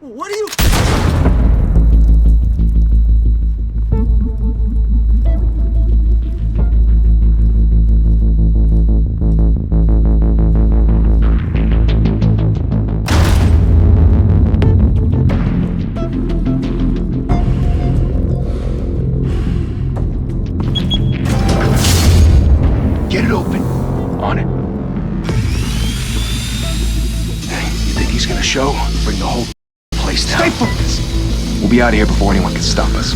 What are you... Get it open. On it. Hey, you think he's gonna show? Bring the whole place down. Stay focused. We'll be out of here before anyone can stop us.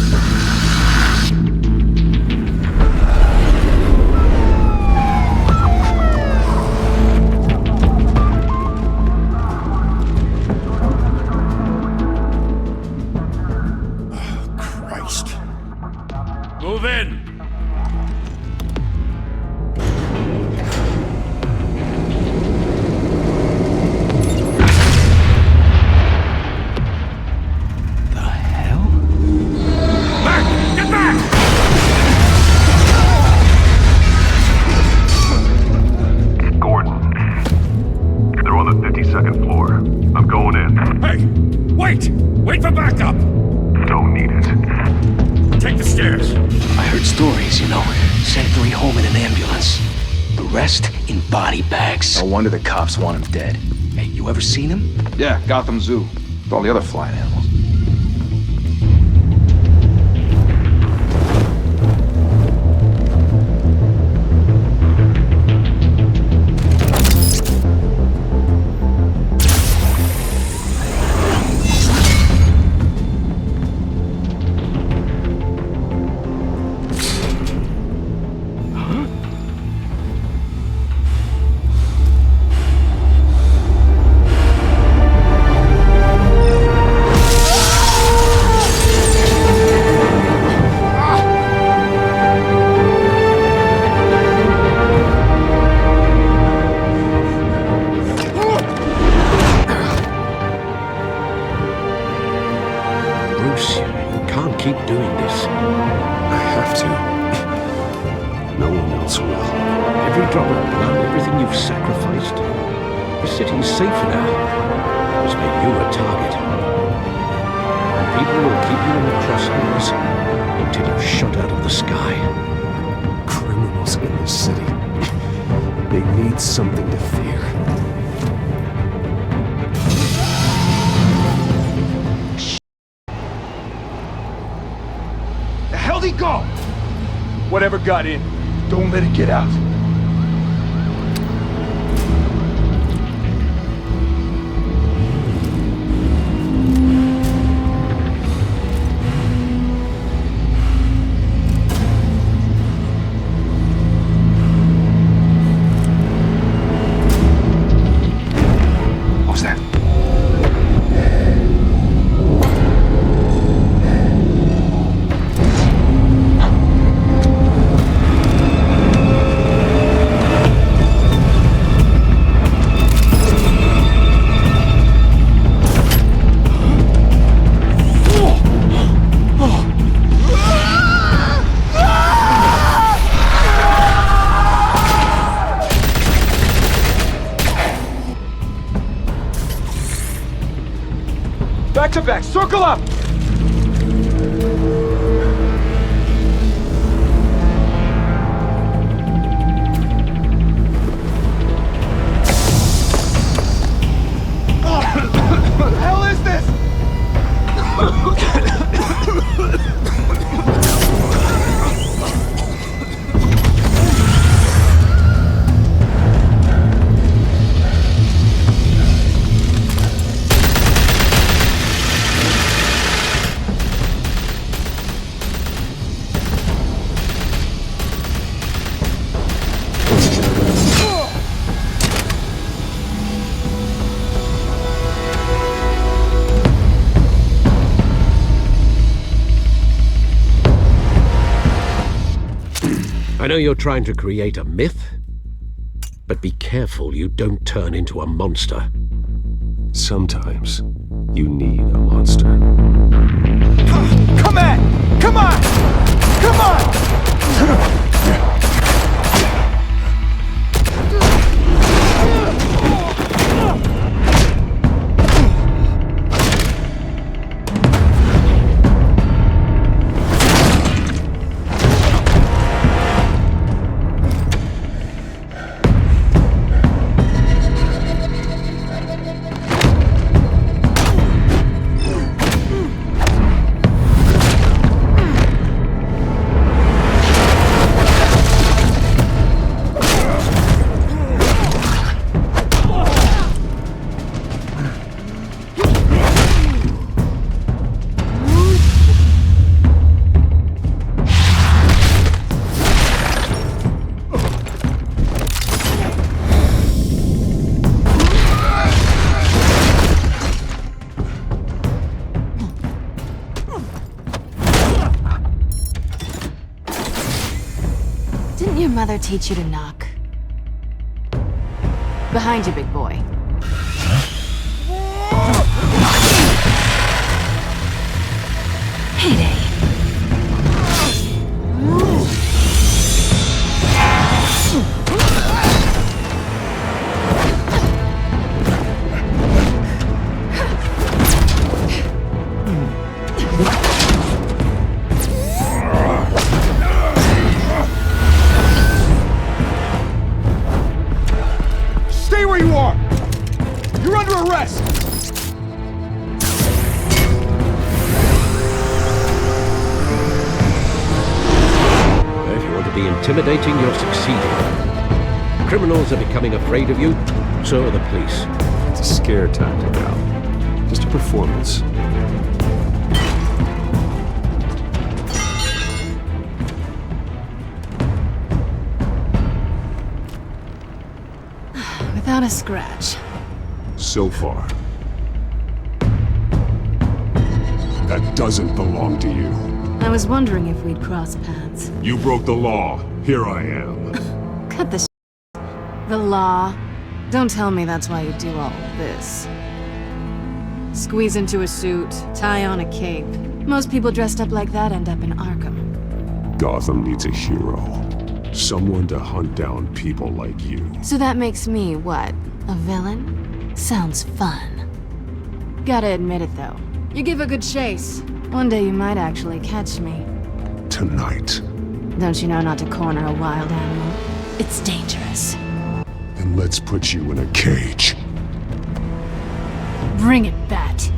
Oh, Christ. Move in! Wait for backup! Don't need it. Take the stairs. I heard stories, you know. Sent 3 home in an ambulance. The rest in body bags. No wonder the cops want him dead. Hey, you ever seen him? Yeah, Gotham Zoo. With all the other flying animals. Keep doing this. I have to. No one else will. Every drop of blood, everything you've sacrificed. The city's safer now. It's made you a target. And people will keep you in the crosshairs until you're shot out of the sky. Criminals in this city. They need something to fear. Where'd he go? Whatever got in, don't let it get out. What was that? Back to back, circle up! What the hell is this? I know you're trying to create a myth, but be careful you don't turn into a monster. Sometimes you need a monster. Come on! Come on! Come on! father teach you to knock? Behind you, big boy. Heyday. Stay where you are! You're under arrest! If you want to be intimidating, you're succeeding. Criminals are becoming afraid of you, so are the police. It's a scare tactic, Al. Just a performance. Without a scratch. So far. That doesn't belong to you. I was wondering if we'd cross paths. You broke the law. Here I am. Cut the The law. Don't tell me that's why you do all this. Squeeze into a suit, tie on a cape. Most people dressed up like that end up in Arkham. Gotham needs a hero. Someone to hunt down people like you. So that makes me, what, a villain? Sounds fun. Gotta admit it, though. You give a good chase. One day you might actually catch me. Tonight. Don't you know not to corner a wild animal? It's dangerous. Then let's put you in a cage. Bring it, Bat.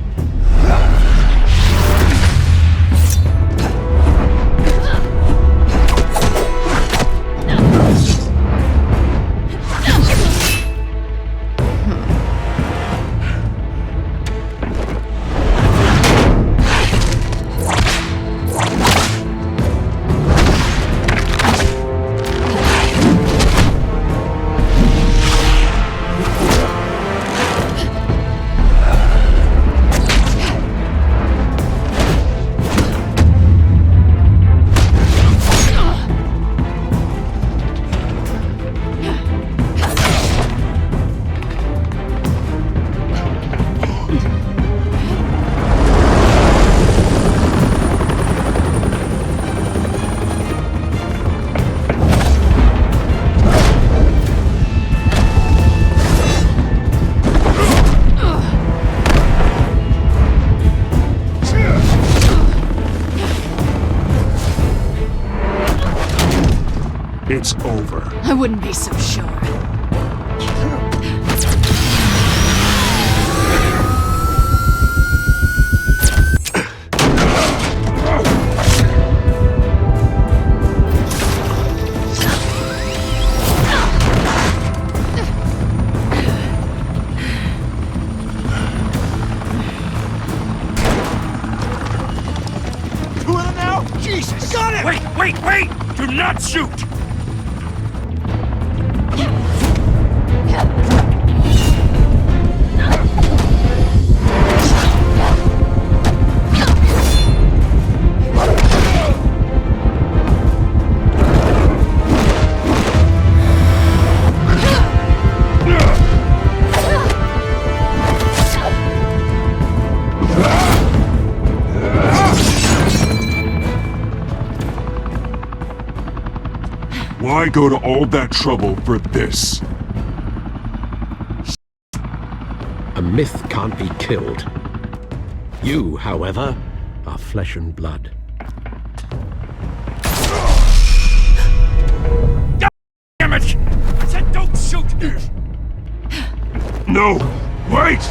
It's over. I wouldn't be so sure. Two of them now? Jesus! Got it! Wait! Do not shoot! Why go to all that trouble for this? A myth can't be killed. You, however, are flesh and blood. Damn it! I said don't shoot! No! Wait!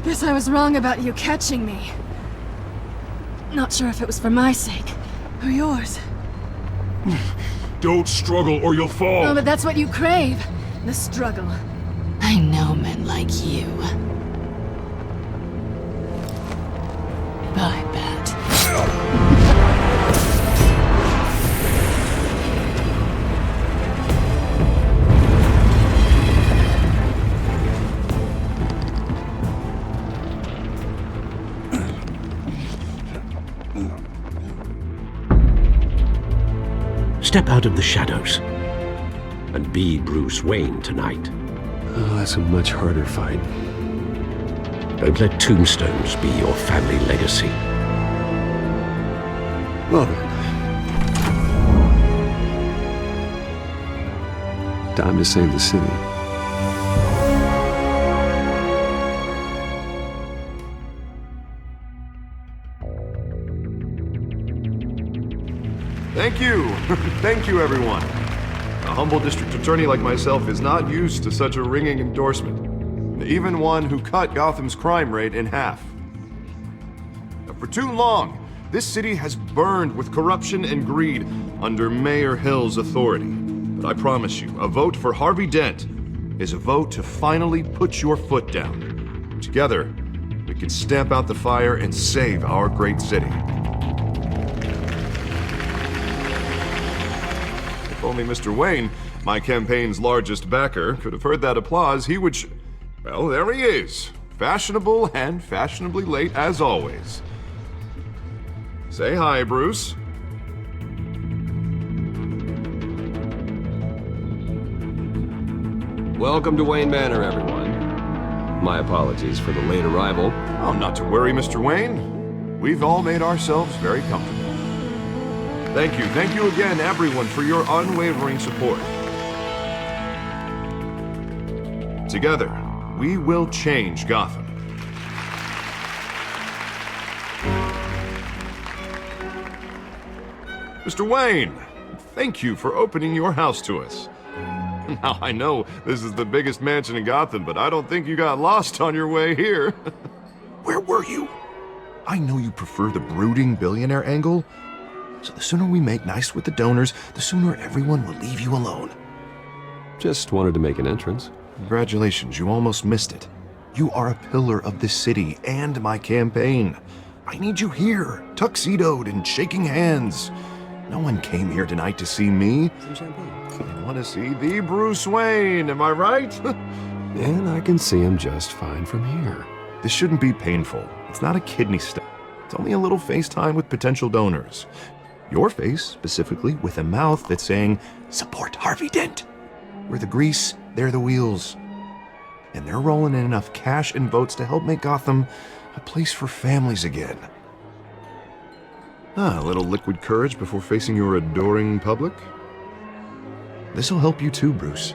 Guess I was wrong about you catching me. Not sure if it was for my sake, or yours. Don't struggle or you'll fall. Oh, but that's what you crave. The struggle. I know men like you. Bye, Bat. Step out of the shadows and be Bruce Wayne tonight. Oh, that's a much harder fight. Don't let tombstones be your family legacy. Well then. Time to save the city. Thank you. Thank you, everyone. A humble district attorney like myself is not used to such a ringing endorsement. Even one who cut Gotham's crime rate in half. For too long, this city has burned with corruption and greed under Mayor Hill's authority. But I promise you, a vote for Harvey Dent is a vote to finally put your foot down. Together, we can stamp out the fire and save our great city. If only Mr. Wayne, my campaign's largest backer, could have heard that applause, he would well, there he is. Fashionable and fashionably late as always. Say hi, Bruce. Welcome to Wayne Manor, everyone. My apologies for the late arrival. Oh, not to worry, Mr. Wayne. We've all made ourselves very comfortable. Thank you again, everyone, for your unwavering support. Together, we will change Gotham. Mr. Wayne, thank you for opening your house to us. Now, I know this is the biggest mansion in Gotham, but I don't think you got lost on your way here. Where were you? I know you prefer the brooding billionaire angle, so the sooner we make nice with the donors, the sooner everyone will leave you alone. Just wanted to make an entrance. Congratulations, you almost missed it. You are a pillar of this city and my campaign. I need you here, tuxedoed and shaking hands. No one came here tonight to see me. Some champagne. They want to see the Bruce Wayne, am I right? And I can see him just fine from here. This shouldn't be painful. It's not a kidney stone. It's only a little FaceTime with potential donors. Your face, specifically, with a mouth that's saying, support Harvey Dent. We're the grease, they're the wheels. And they're rolling in enough cash and votes to help make Gotham a place for families again. A little liquid courage before facing your adoring public. This'll help you too, Bruce.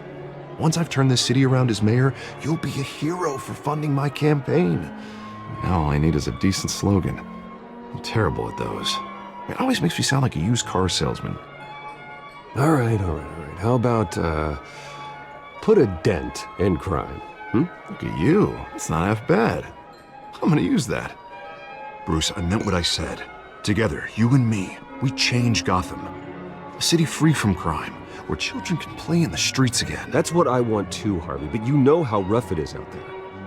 Once I've turned this city around as mayor, you'll be a hero for funding my campaign. Now all I need is a decent slogan. I'm terrible at those. It always makes me sound like a used car salesman. All right. How about, put a dent in crime? Look at you. It's not half bad. I'm gonna use that. Bruce, I meant what I said. Together, you and me, we change Gotham. A city free from crime, where children can play in the streets again. That's what I want too, Harvey, but you know how rough it is out there.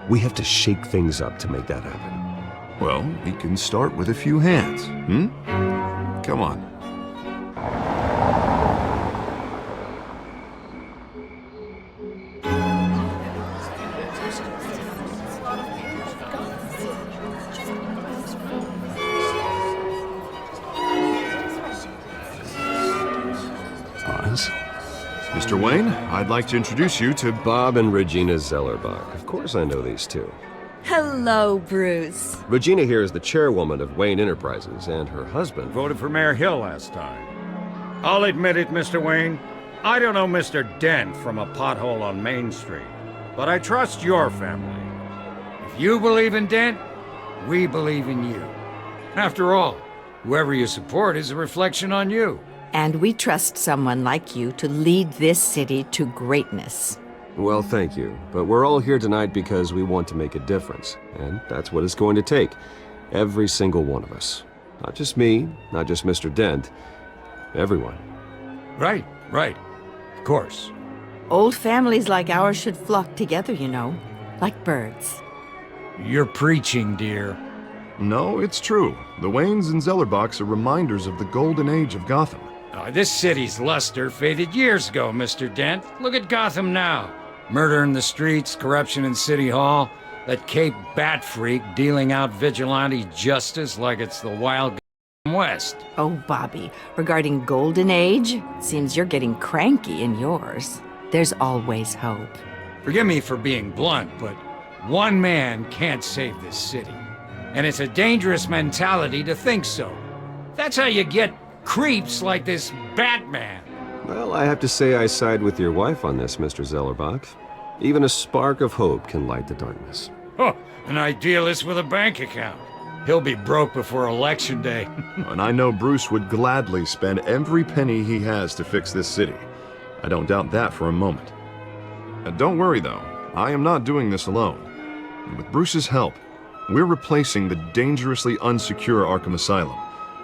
We have to shake things up to make that happen. Well, we can start with a few hands, Come on. Pause. Mr. Wayne, I'd like to introduce you to Bob and Regina Zellerbach. Of course I know these two. Hello, Bruce. Regina here is the chairwoman of Wayne Enterprises, and her husband Voted for Mayor Hill last time. I'll admit it, Mr. Wayne. I don't know Mr. Dent from a pothole on Main Street, but I trust your family. If you believe in Dent, we believe in you. After all, whoever you support is a reflection on you. And we trust someone like you to lead this city to greatness. Well, thank you. But we're all here tonight because we want to make a difference. And that's what it's going to take. Every single one of us. Not just me, not just Mr. Dent. Everyone. Right. Of course. Old families like ours should flock together, you know. Like birds. You're preaching, dear. No, it's true. The Waynes and Zellerbachs are reminders of the golden age of Gotham. This city's luster faded years ago, Mr. Dent. Look at Gotham now. Murder in the streets, corruption in City Hall, that Cape Bat freak dealing out vigilante justice like it's the Wild West. Oh, Bobby, regarding Golden Age, seems you're getting cranky in yours. There's always hope. Forgive me for being blunt, but one man can't save this city. And it's a dangerous mentality to think so. That's how you get creeps like this Batman. Well, I have to say I side with your wife on this, Mr. Zellerbach. Even a spark of hope can light the darkness. Oh, an idealist with a bank account. He'll be broke before Election Day. And I know Bruce would gladly spend every penny he has to fix this city. I don't doubt that for a moment. And don't worry, though. I am not doing this alone. And with Bruce's help, we're replacing the dangerously unsecure Arkham Asylum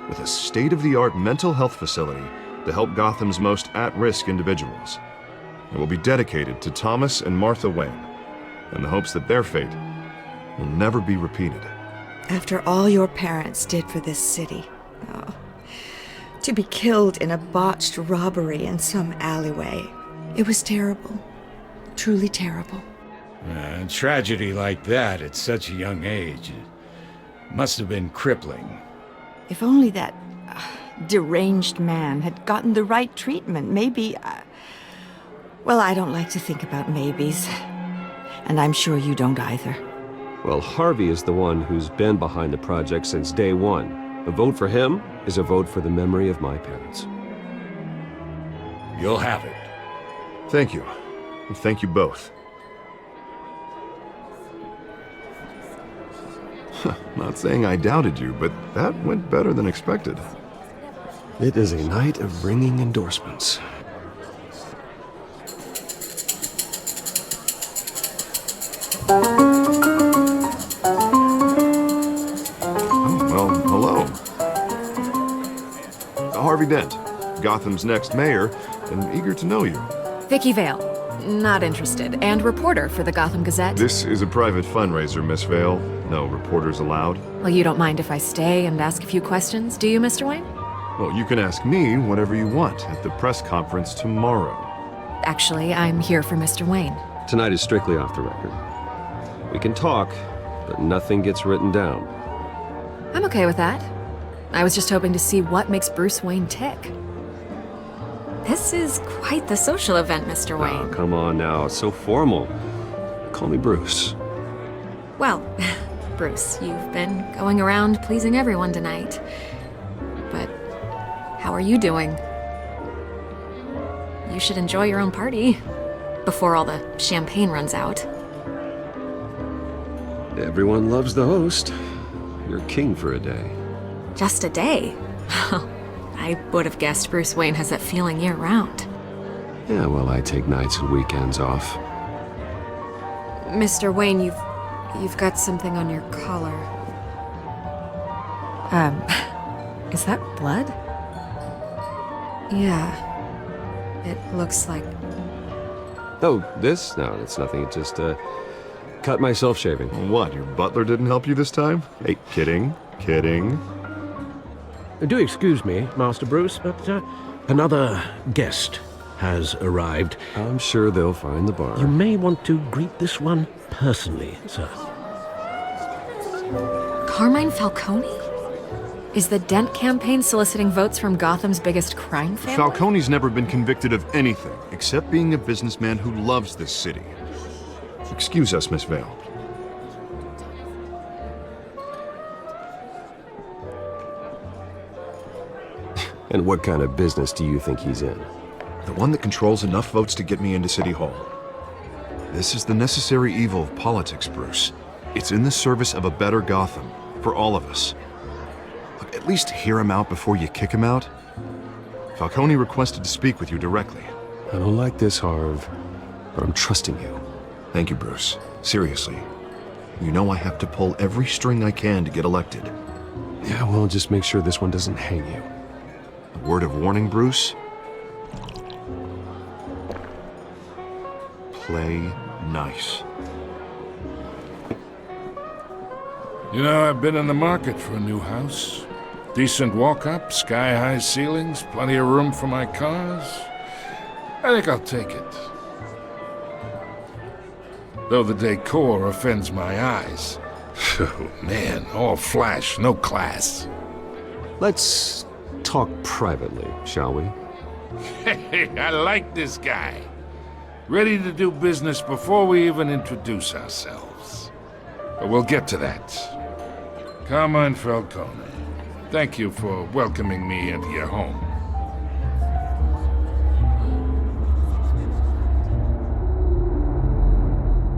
with a state-of-the-art mental health facility to help Gotham's most at-risk individuals. It will be dedicated to Thomas and Martha Wayne, in the hopes that their fate will never be repeated. After all your parents did for this city, to be killed in a botched robbery in some alleyway, it was terrible. Truly terrible. A tragedy like that at such a young age must have been crippling. If only that deranged man had gotten the right treatment, maybe... Well, I don't like to think about maybes. And I'm sure you don't either. Well, Harvey is the one who's been behind the project since day one. A vote for him is a vote for the memory of my parents. You'll have it. Thank you. And thank you both. Not saying I doubted you, but that went better than expected. It is a night of ringing endorsements. Harvey Dent, Gotham's next mayor, and eager to know you. Vicky Vale. Not interested. And reporter for the Gotham Gazette. This is a private fundraiser, Miss Vale. No reporters allowed. Well, you don't mind if I stay and ask a few questions, do you, Mr. Wayne? Well, you can ask me whatever you want at the press conference tomorrow. Actually, I'm here for Mr. Wayne. Tonight is strictly off the record. We can talk, but nothing gets written down. I'm okay with that. I was just hoping to see what makes Bruce Wayne tick. This is quite the social event, Mr. Wayne. Oh, come on now. It's so formal. Call me Bruce. Well, Bruce, you've been going around pleasing everyone tonight. But how are you doing? You should enjoy your own party before all the champagne runs out. Everyone loves the host. You're king for a day. Just a day? I would have guessed Bruce Wayne has that feeling year-round. Yeah, well, I take nights and weekends off. Mr. Wayne, you've got something on your collar. Is that blood? Yeah. It looks like... Oh, this? No, that's nothing. It just, cut myself shaving. What, your butler didn't help you this time? Hey, kidding. Do excuse me, Master Bruce, but another guest has arrived. I'm sure they'll find the bar. You may want to greet this one personally, sir. Carmine Falcone? Is the Dent campaign soliciting votes from Gotham's biggest crime family? Falcone's never been convicted of anything except being a businessman who loves this city. Excuse us, Miss Vale. And what kind of business do you think he's in? The one that controls enough votes to get me into City Hall. This is the necessary evil of politics, Bruce. It's in the service of a better Gotham, for all of us. Look, at least hear him out before you kick him out. Falcone requested to speak with you directly. I don't like this, Harv. but I'm trusting you. Thank you, Bruce. Seriously. You know I have to pull every string I can to get elected. Yeah, well, just make sure this one doesn't hang you. A word of warning, Bruce? Play nice. You know, I've been in the market for a new house. Decent walk-up, sky-high ceilings, plenty of room for my cars. I think I'll take it. Though the decor offends my eyes. Oh, man, all flash, no class. Let's talk privately, shall we? Hey, I like this guy. Ready to do business before we even introduce ourselves. But we'll get to that. Carmine Falcone, thank you for welcoming me into your home.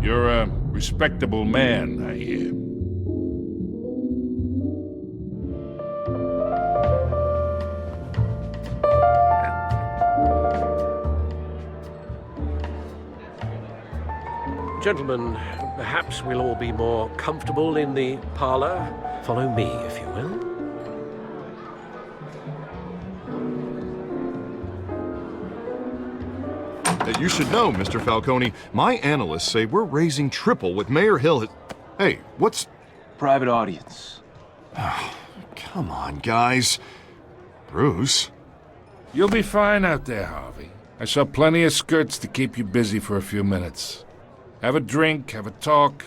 You're a respectable man, I hear. Gentlemen, perhaps we'll all be more comfortable in the parlor. Follow me, if you will. You should know, Mr. Falcone, my analysts say we're raising triple what Mayor Hill has... Hey, what's... Private audience. Come on, guys. Bruce? You'll be fine out there, Harvey. I saw plenty of skirts to keep you busy for a few minutes. Have a drink, have a talk.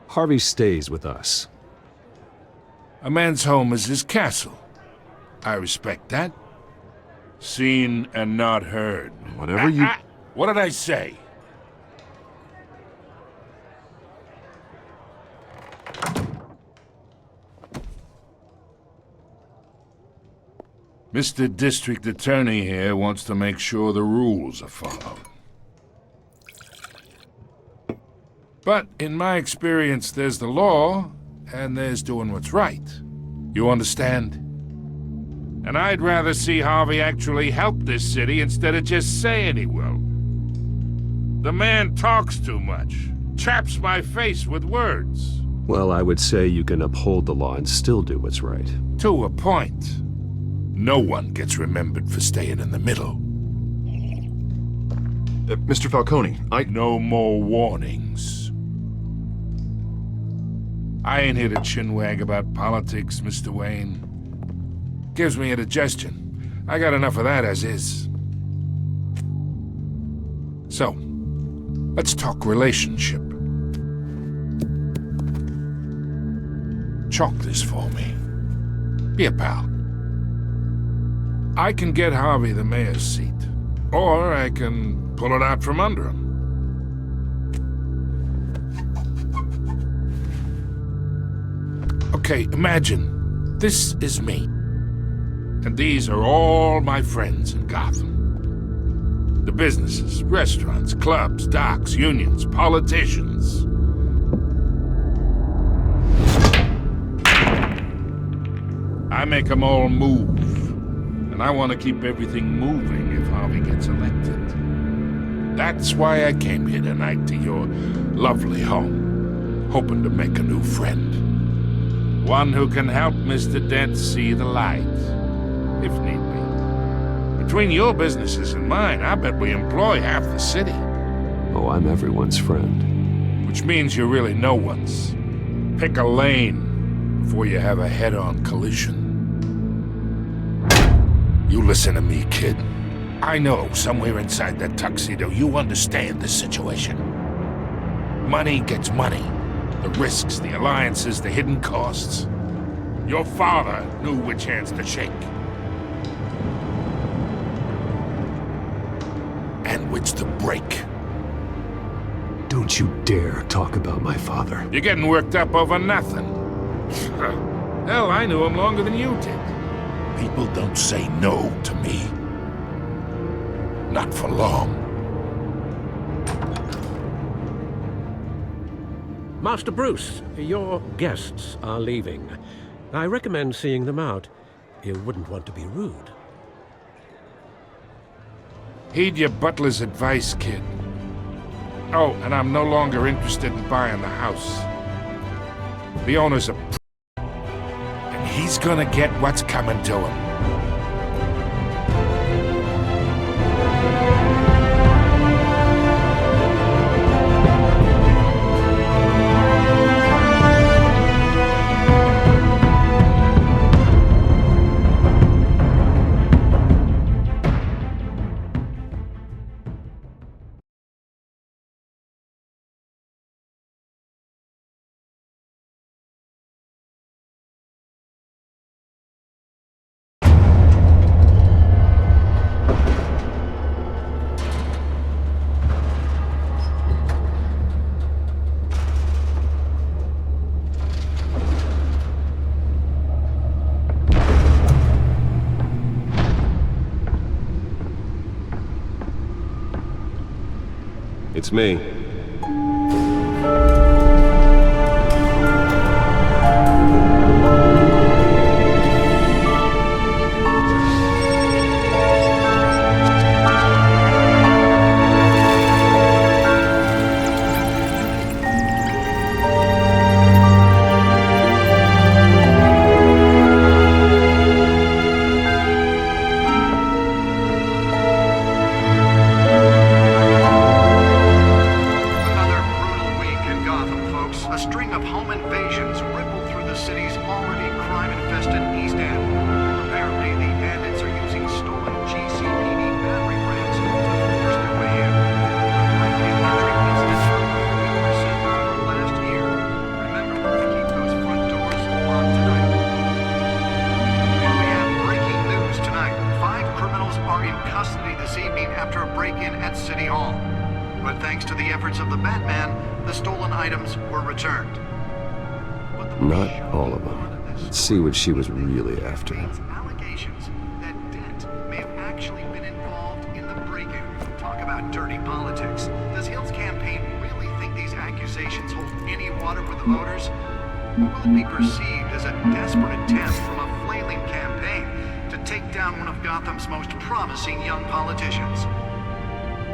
Harvey stays with us. A man's home is his castle. I respect that. Seen and not heard. Whatever you... What did I say? Mr. District Attorney here wants to make sure the rules are followed. But in my experience, there's the law, and there's doing what's right. You understand? And I'd rather see Harvey actually help this city instead of just saying he will. The man talks too much, chaps my face with words. Well, I would say you can uphold the law and still do what's right. To a point. No one gets remembered for staying in the middle. Mr. Falcone, No more warnings. I ain't here to chinwag about politics, Mr. Wayne. Gives me indigestion. I got enough of that as is. So, let's talk relationship. Chalk this for me. Be a pal. I can get Harvey the mayor's seat, or I can pull it out from under him. Okay, imagine this is me. And these are all my friends in Gotham. The businesses, restaurants, clubs, docks, unions, politicians. I make them all move. And I want to keep everything moving if Harvey gets elected. That's why I came here tonight to your lovely home, hoping to make a new friend. One who can help Mr. Dent see the light, if need be. Between your businesses and mine, I bet we employ half the city. Oh, I'm everyone's friend. Which means you're really no one's. Pick a lane before you have a head-on collision. You listen to me, kid. I know somewhere inside that tuxedo you understand the situation. Money gets money. The risks, the alliances, the hidden costs. Your father knew which hands to shake. And which to break. Don't you dare talk about my father. You're getting worked up over nothing. Hell, I knew him longer than you did. People don't say no to me. Not for long. Master Bruce, your guests are leaving. I recommend seeing them out. You wouldn't want to be rude. Heed your butler's advice, kid. Oh, and I'm no longer interested in buying the house. The owner's a and he's gonna get what's coming to him. It's me. Not all of them. Let's see what she was really after. Allegations that Dent may have actually been involved in the break-in. Talk about dirty politics. Does Hill's campaign really think these accusations hold any water with the voters? Or will it be perceived as a desperate attempt from a flailing campaign to take down one of Gotham's most promising young politicians?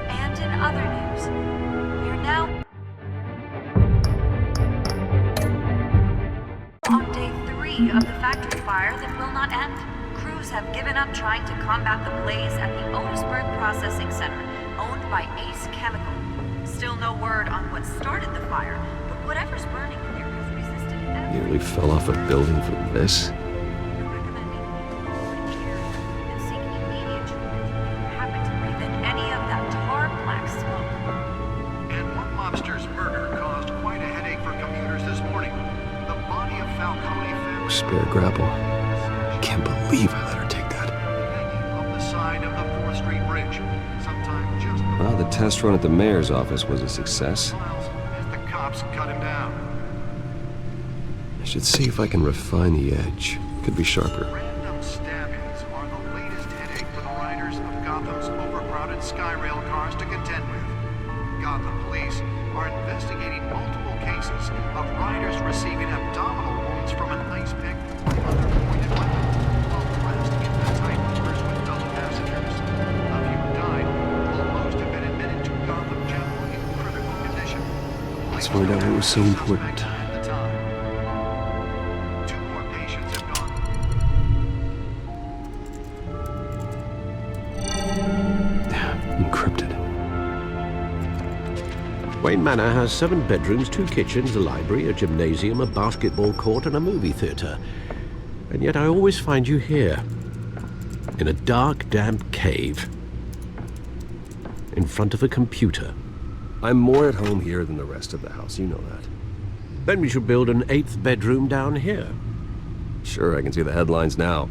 And in other news, we're now on day 3 of the factory fire that will not end. Crews have given up trying to combat the blaze at the Otisburg Processing Center, owned by Ace Chemical. Still no word on what started the fire, but whatever's burning there has resisted every... Nearly fell off a building for this. recommending people here and seek immediate treatment if you happen to breathe in any of that tar black smoke. And one mobster's murder caused quite a headache for commuters this morning. The body of Falcone family... Spare grapple. Can't believe I let her take that. hanging off the side of the 4th Street Bridge, sometime just Well, the test run at the mayor's office was a success. miles as the cops cut him down. I should see if I can refine the edge. Could be sharper. Random stabbings are the latest headache for the riders of Gotham's overcrowded Skyrail cars to contend with. Gotham police are investigating multiple cases of riders receiving abdominal wounds from an ice pick or other pointed weapon while pressed into tight quarters with fellow passengers. A few died, while most have been admitted to Gotham General in critical condition. Let's find out what was so important. At the time. 2 more patients have gone. Encrypted. Wayne Manor has 7 bedrooms, 2 kitchens, a library, a gymnasium, a basketball court, and a movie theater. And yet I always find you here, in a dark, damp cave, in front of a computer. I'm more at home here than the rest of the house, you know that. Then we should build an 8th bedroom down here. Sure, I can see the headlines now.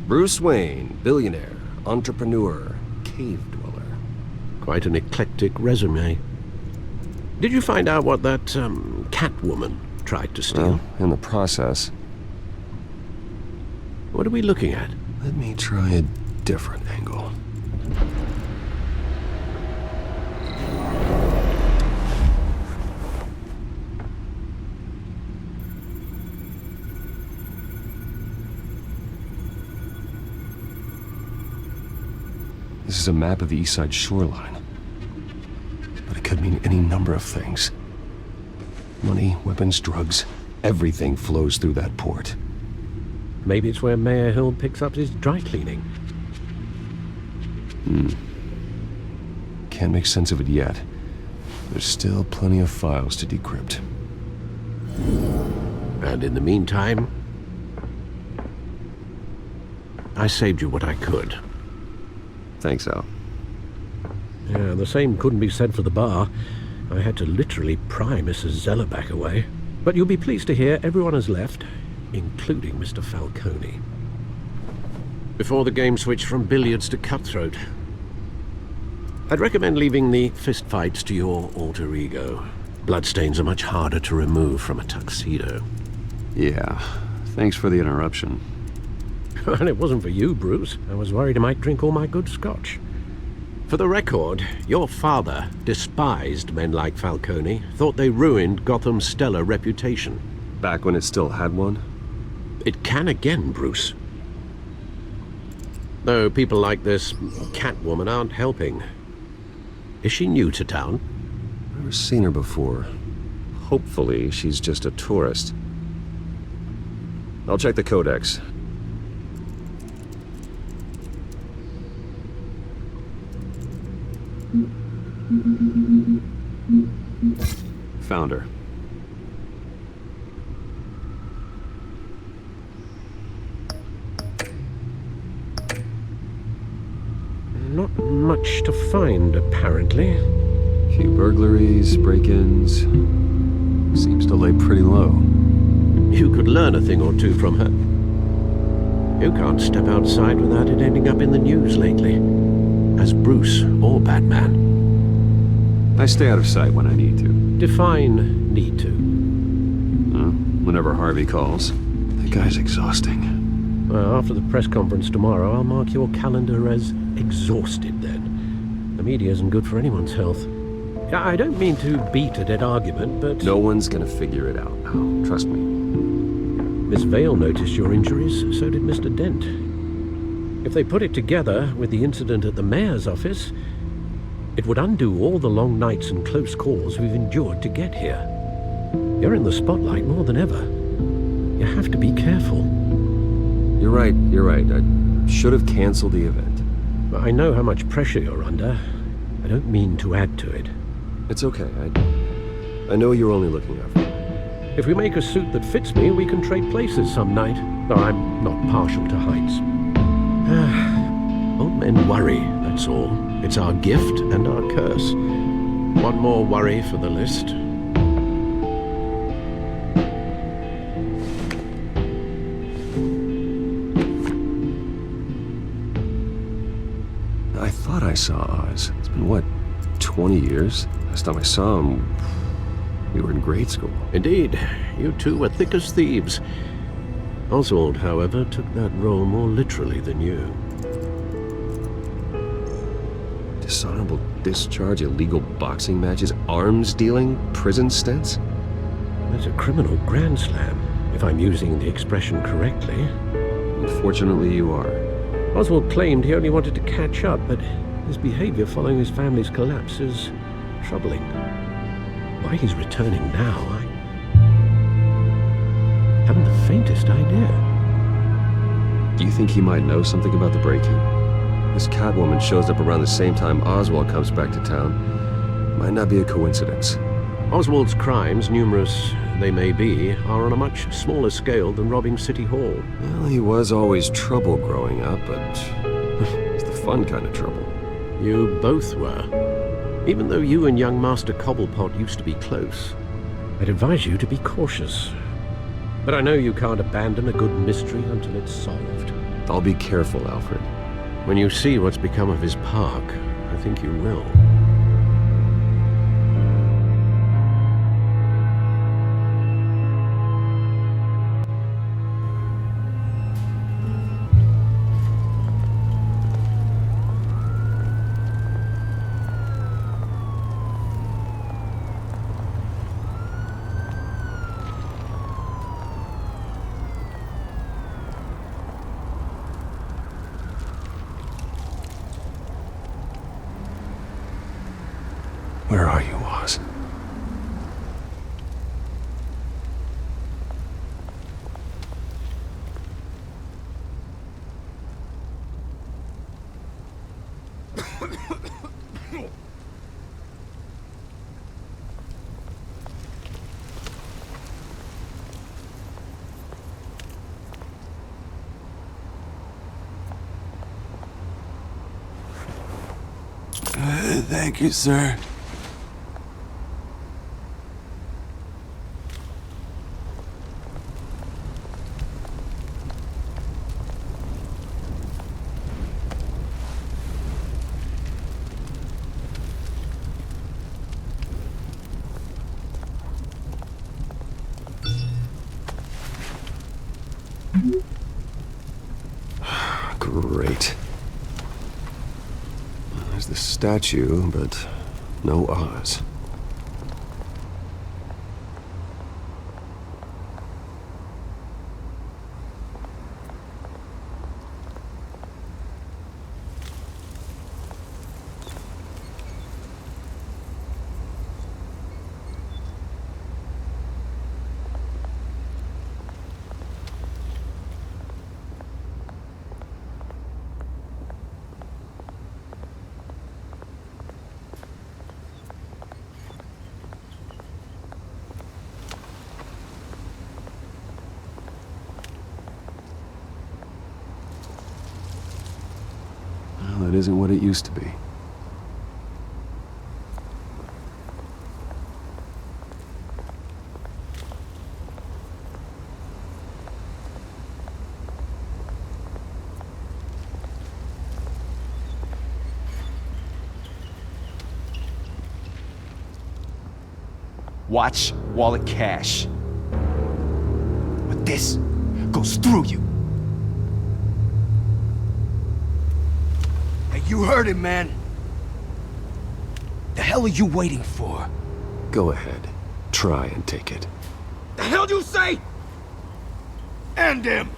Bruce Wayne, billionaire, entrepreneur, cave dweller. Quite an eclectic resume. Did you find out what that, Catwoman tried to steal? Well, in the process. What are we looking at? Let me try a different angle. This is a map of the East Side shoreline. But it could mean any number of things. Money, weapons, drugs, everything flows through that port. Maybe it's where Mayor Hill picks up his dry cleaning. Can't make sense of it yet. There's still plenty of files to decrypt. And in the meantime, I saved you what I could. Thanks, Al. Yeah, the same couldn't be said for the bar. I had to literally pry Mrs. Zeller back away. But you'll be pleased to hear everyone has left, including Mr. Falcone. Before the game switched from billiards to cutthroat. I'd recommend leaving the fistfights to your alter ego. Bloodstains are much harder to remove from a tuxedo. Yeah, thanks for the interruption. And it wasn't for you, Bruce. I was worried I might drink all my good scotch. For the record, your father despised men like Falcone, thought they ruined Gotham's stellar reputation. Back when it still had one? It can again, Bruce. Though people like this Catwoman aren't helping. Is she new to town? Never seen her before. Hopefully, she's just a tourist. I'll check the codex. Found her. Not much to find, apparently. Few burglaries, break-ins. Seems to lay pretty low. You could learn a thing or two from her. You can't step outside without it ending up in the news lately. As Bruce or Batman. I stay out of sight when I need to. Define need to. Whenever Harvey calls. That guy's exhausting. Well, after the press conference tomorrow, I'll mark your calendar as exhausted then. The media isn't good for anyone's health. I don't mean to beat a dead argument, but... No one's gonna figure it out now. Trust me. Miss Vale noticed your injuries, so did Mr. Dent. If they put it together with the incident at the mayor's office, it would undo all the long nights and close calls we've endured to get here. You're in the spotlight more than ever. You have to be careful. You're right. I should have canceled the event. I know how much pressure you're under. I don't mean to add to it. It's okay. I know you're only looking out for me. If we make a suit that fits me, we can trade places some night. Though I'm not partial to heights. Old men worry, that's all. It's our gift and our curse. One more worry for the list. I thought I saw Oz. It's been, what, 20 years? Last time I saw him, we were in grade school. Indeed. You two were thick as thieves. Oswald, however, took that role more literally than you. Dishonorable discharge, illegal boxing matches, arms dealing, prison stints? That's a criminal grand slam, if I'm using the expression correctly. Unfortunately, you are. Oswald claimed he only wanted to catch up, but his behavior following his family's collapse is troubling. Why he's returning now, I haven't the faintest idea. Do you think he might know something about the break-in? This Catwoman shows up around the same time Oswald comes back to town. Might not be a coincidence. Oswald's crimes, numerous they may be, are on a much smaller scale than robbing City Hall. Well, he was always trouble growing up, but it's the fun kind of trouble. You both were. Even though you and young Master Cobblepot used to be close, I'd advise you to be cautious. But I know you can't abandon a good mystery until it's solved. I'll be careful, Alfred. When you see what's become of his park, I think you will. Where are you, Oz? Thank you, sir. Great. There's the statue, but no Oz. Well, it isn't what it used to be. Watch wallet cash. But this goes through you. Hey, you heard him, man. The hell are you waiting for? Go ahead. Try and take it. The hell do you say? End him!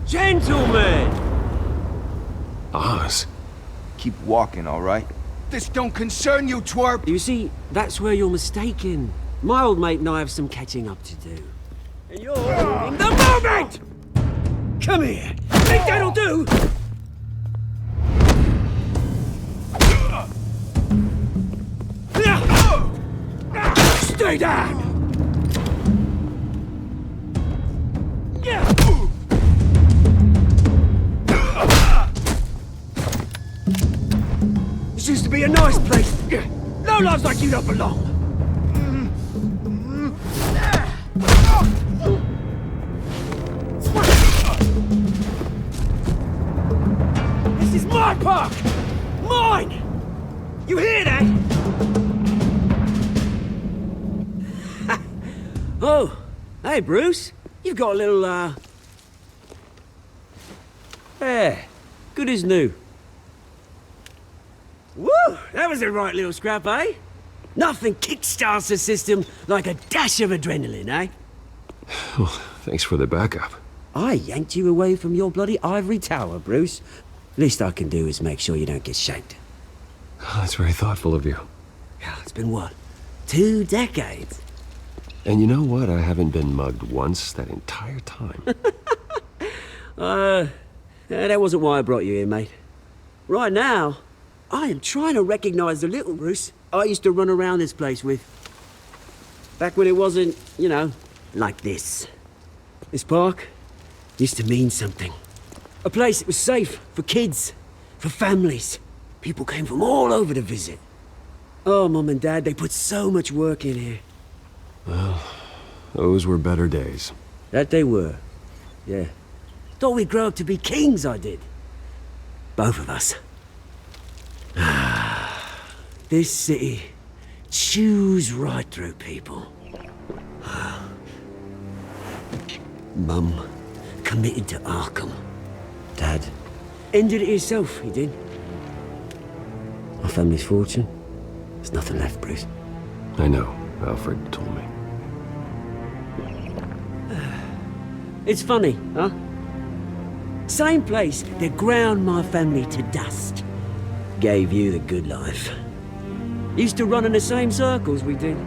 Gentlemen! Oz. Keep walking, all right? This don't concern you, twerp! You see, that's where you're mistaken. My old mate and I have some catching up to do. And you're ruining the moment! Come here! Think that'll do? Stay down! This used to be a nice place. No lives like you don't belong. This is my park! Mine! You hear that? Oh, hey Bruce. You've got a little, yeah, good as new. Woo! That was a right little scrap, eh? Nothing kickstarts the system like a dash of adrenaline, eh? Well, thanks for the backup. I yanked you away from your bloody ivory tower, Bruce. Least I can do is make sure you don't get shanked. Oh, that's very thoughtful of you. Yeah, it's been what? 2 decades? And you know what? I haven't been mugged once that entire time. That wasn't why I brought you here, mate. Right now, I am trying to recognize the little Bruce I used to run around this place with. Back when it wasn't, you know, like this. This park used to mean something. A place that was safe for kids, for families. People came from all over to visit. Oh, Mum and Dad, they put so much work in here. Well, those were better days. That they were. Yeah. Thought we'd grow up to be kings, I did. Both of us. This city chews right through people. Mum committed to Arkham. Dad ended it himself, he did. Our family's fortune, there's nothing left, Bruce. I know. Alfred told me. It's funny, huh? Same place that ground my family to dust gave you the good life. Used to run in the same circles we did.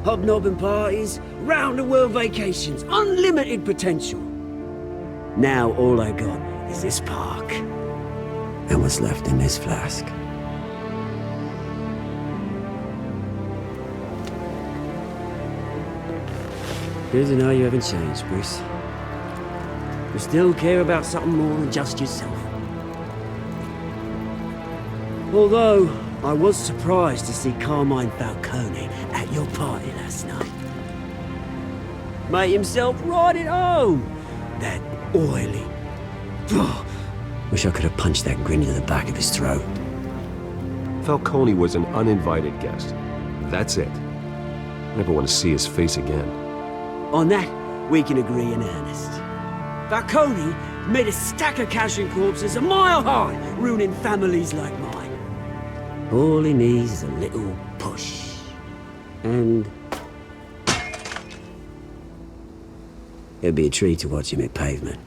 Hobnobbing parties, round-the-world vacations, unlimited potential. Now all I got is this park, and what's left in this flask. Good to know you haven't changed, Bruce. You still care about something more than just yourself. Although, I was surprised to see Carmine Falcone at your party last night. Made himself right at home. That oily... Wish I could have punched that grin into the back of his throat. Falcone was an uninvited guest. That's it. Never want to see his face again. On that, we can agree in earnest. Falcone made a stack of cash and corpses a mile high, ruining families like mine. All he needs is a little push. And... it'd be a treat to watch him hit pavement.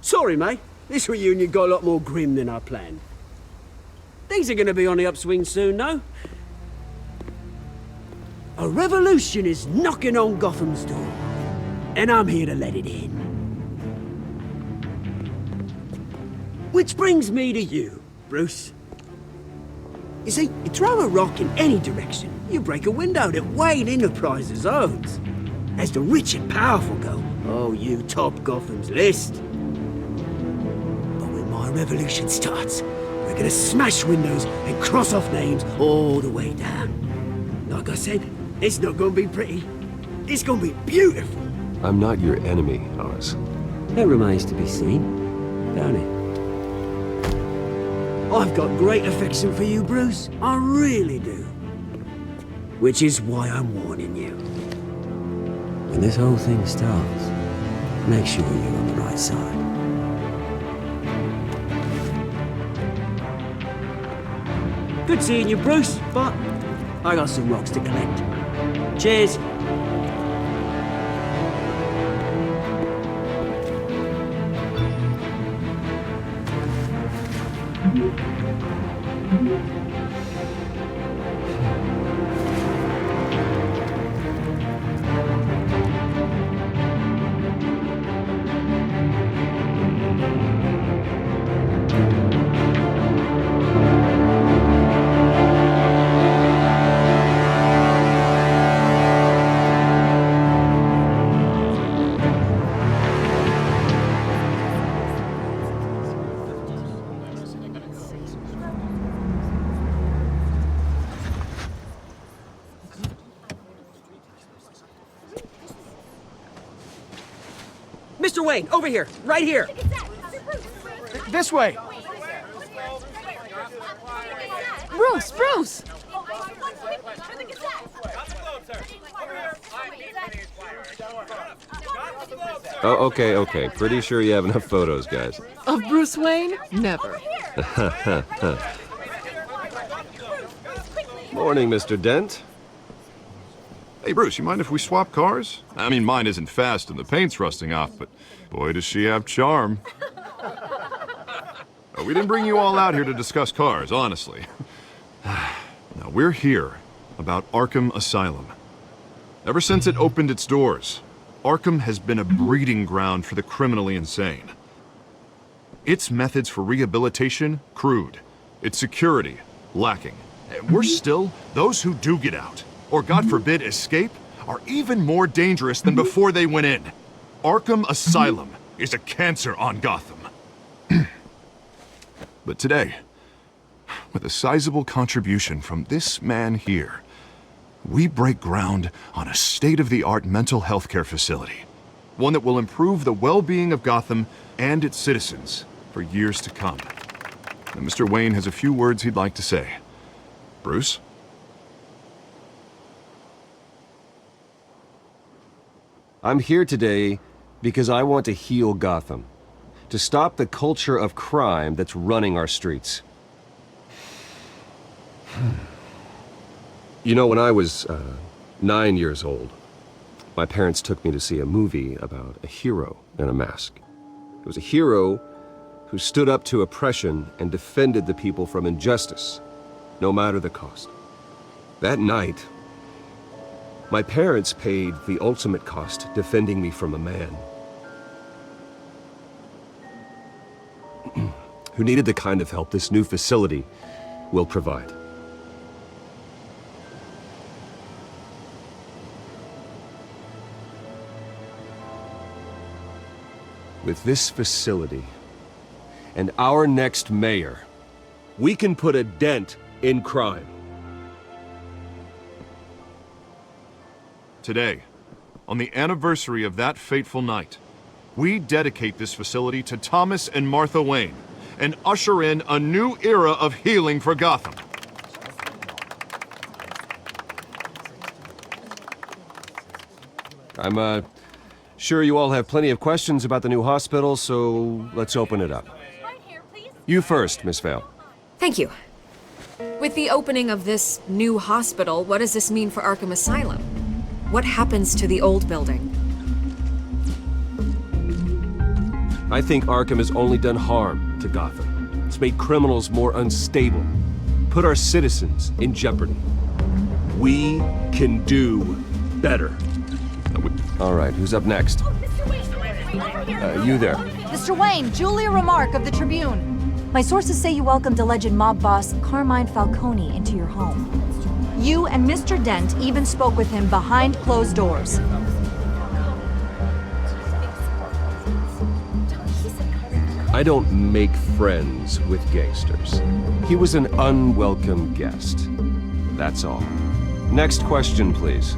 Sorry, mate. This reunion got a lot more grim than I planned. Things are gonna be on the upswing soon, no? A revolution is knocking on Gotham's door, and I'm here to let it in. Which brings me to you, Bruce. You see, you throw a rock in any direction, you break a window that Wayne Enterprises owns. As the rich and powerful go, oh, you top Gotham's list. But when my revolution starts, we're gonna smash windows and cross off names all the way down. Like I said, it's not gonna be pretty. It's gonna be beautiful. I'm not your enemy, Oz. That remains to be seen, don't it? I've got great affection for you, Bruce. I really do. Which is why I'm warning you. When this whole thing starts, make sure you're on the right side. Good seeing you, Bruce, but I got some rocks to collect. Cheers. Mr. Wayne, over here, right here. This way. Bruce, Bruce! Oh, okay. Pretty sure you have enough photos, guys. Of Bruce Wayne? Never. Morning, Mr. Dent. Hey, Bruce, you mind if we swap cars? I mean, mine isn't fast and the paint's rusting off, but boy, does she have charm. We didn't bring you all out here to discuss cars, honestly. Now, we're here about Arkham Asylum. Ever since it opened its doors, Arkham has been a breeding ground for the criminally insane. Its methods for rehabilitation, crude. Its security, lacking. And worse still, those who do get out, or God forbid escape, are even more dangerous than before they went in. Arkham Asylum is a cancer on Gotham. But today, with a sizable contribution from this man here, we break ground on a state-of-the-art mental health care facility. One that will improve the well-being of Gotham and its citizens for years to come. And Mr. Wayne has a few words he'd like to say. Bruce? I'm here today because I want to heal Gotham. To stop the culture of crime that's running our streets. You know, when I was 9 years old, my parents took me to see a movie about a hero in a mask. It was a hero who stood up to oppression and defended the people from injustice, no matter the cost. That night, my parents paid the ultimate cost defending me from a man who needed the kind of help this new facility will provide. With this facility, and our next mayor, we can put a dent in crime. Today, on the anniversary of that fateful night, we dedicate this facility to Thomas and Martha Wayne and usher in a new era of healing for Gotham. I'm sure you all have plenty of questions about the new hospital, so let's open it up. You first, Miss Vale. Thank you. With the opening of this new hospital, what does this mean for Arkham Asylum? What happens to the old building? I think Arkham has only done harm to Gotham. It's made criminals more unstable, put our citizens in jeopardy. We can do better. All right, who's up next? You there. Mr. Wayne, Julia Remark of the Tribune. My sources say you welcomed alleged mob boss Carmine Falcone into your home. You and Mr. Dent even spoke with him behind closed doors. I don't make friends with gangsters. He was an unwelcome guest. That's all. Next question, please.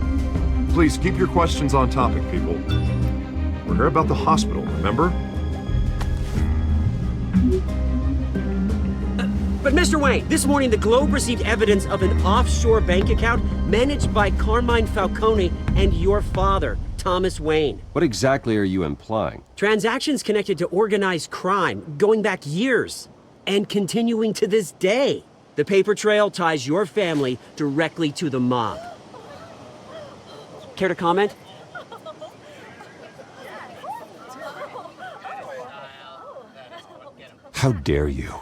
Please keep your questions on topic, people. We're here about the hospital, remember? But Mr. Wayne, this morning the Globe received evidence of an offshore bank account managed by Carmine Falcone and your father, Thomas Wayne. What exactly are you implying? Transactions connected to organized crime, going back years, and continuing to this day. The paper trail ties your family directly to the mob. Care to comment? How dare you?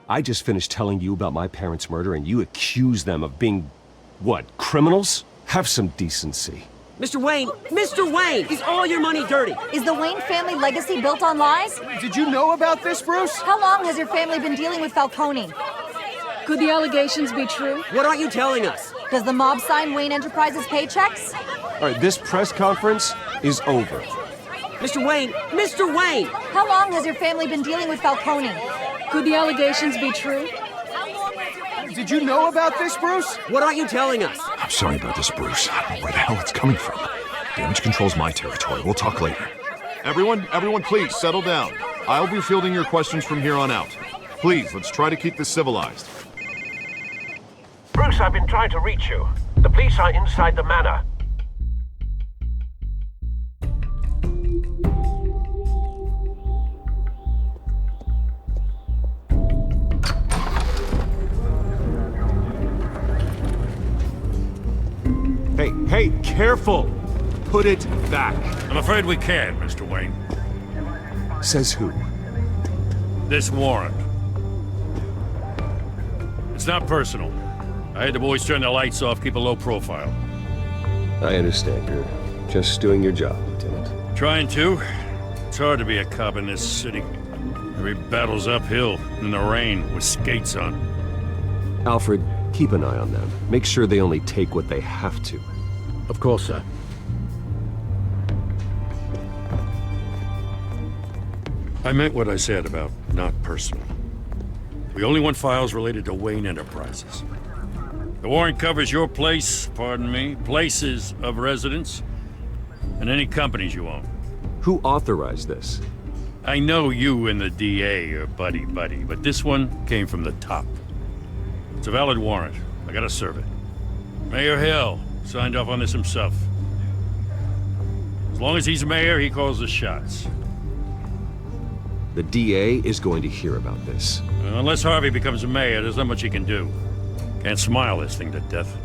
I just finished telling you about my parents' murder and you accuse them of being, what, criminals? Have some decency. Mr. Wayne! Mr. Wayne! Is all your money dirty? Is the Wayne family legacy built on lies? Did you know about this, Bruce? How long has your family been dealing with Falcone? Could the allegations be true? What aren't you telling us? Does the mob sign Wayne Enterprises paychecks? All right, this press conference is over. Mr. Wayne! Mr. Wayne! How long has your family been dealing with Falcone? Could the allegations be true? Did you know about this, Bruce? What aren't you telling us? I'm sorry about this, Bruce. I don't know where the hell it's coming from. Damage control's my territory. We'll talk later. Everyone, please settle down. I'll be fielding your questions from here on out. Please, let's try to keep this civilized. Bruce, I've been trying to reach you. The police are inside the manor. Hey, careful! Put it back. I'm afraid we can't, Mr. Wayne. Says who? This warrant. It's not personal. I had the boys turn the lights off, keep a low profile. I understand. You're just doing your job, Lieutenant. Trying to. It's hard to be a cop in this city. Every battle's uphill, in the rain, with skates on. Alfred, keep an eye on them. Make sure they only take what they have to. Of course, sir. I meant what I said about not personal. We only want files related to Wayne Enterprises. The warrant covers your place, pardon me, places of residence, and any companies you own. Who authorized this? I know you and the DA are buddy-buddy, but this one came from the top. It's a valid warrant. I gotta serve it. Mayor Hill signed off on this himself. As long as he's mayor, he calls the shots. The DA is going to hear about this. Unless Harvey becomes mayor, there's not much he can do. Can't smile this thing to death.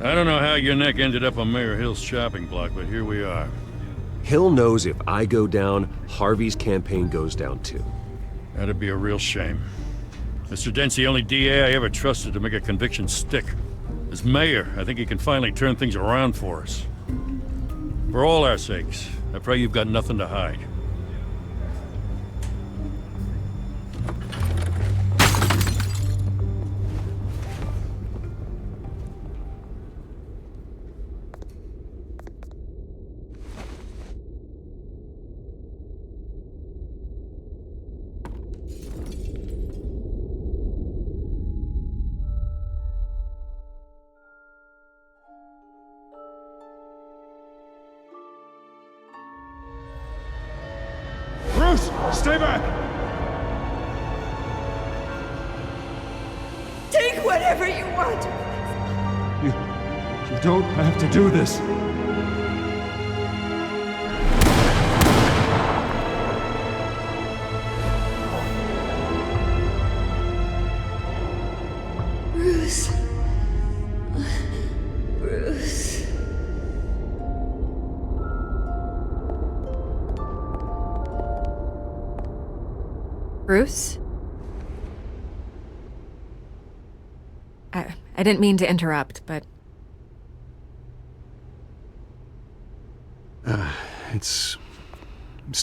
I don't know how your neck ended up on Mayor Hill's chopping block, but here we are. Hill knows if I go down, Harvey's campaign goes down too. That'd be a real shame. Mr. Dent's the only DA I ever trusted to make a conviction stick. As mayor, I think he can finally turn things around for us. For all our sakes, I pray you've got nothing to hide. Stay back! Take whatever you want. You don't have to do this. Bruce. Bruce. Bruce? I didn't mean to interrupt, but... It's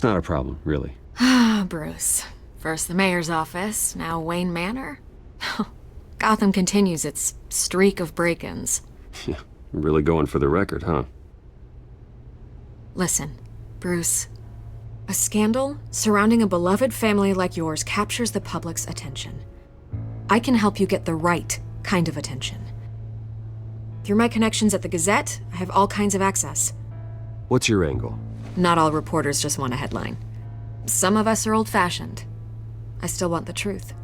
not a problem, really. Ah, Bruce. First the mayor's office, now Wayne Manor. Gotham continues its streak of break-ins. Yeah, really going for the record, huh? Listen, Bruce. A scandal surrounding a beloved family like yours captures the public's attention. I can help you get the right kind of attention. Through my connections at the Gazette, I have all kinds of access. What's your angle? Not all reporters just want a headline. Some of us are old-fashioned. I still want the truth.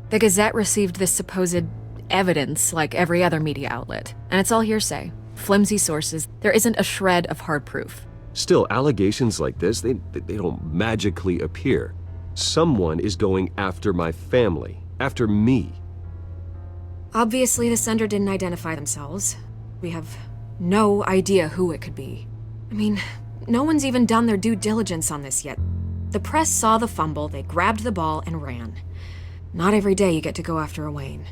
The Gazette received this supposed evidence like every other media outlet, and it's all hearsay. Flimsy sources. There isn't a shred of hard proof. Still, allegations like this, they don't magically appear. Someone is going after my family, after me. Obviously, the sender didn't identify themselves. We have no idea who it could be. I mean, no one's even done their due diligence on this yet. The press saw the fumble, they grabbed the ball and ran. Not every day you get to go after a Wayne.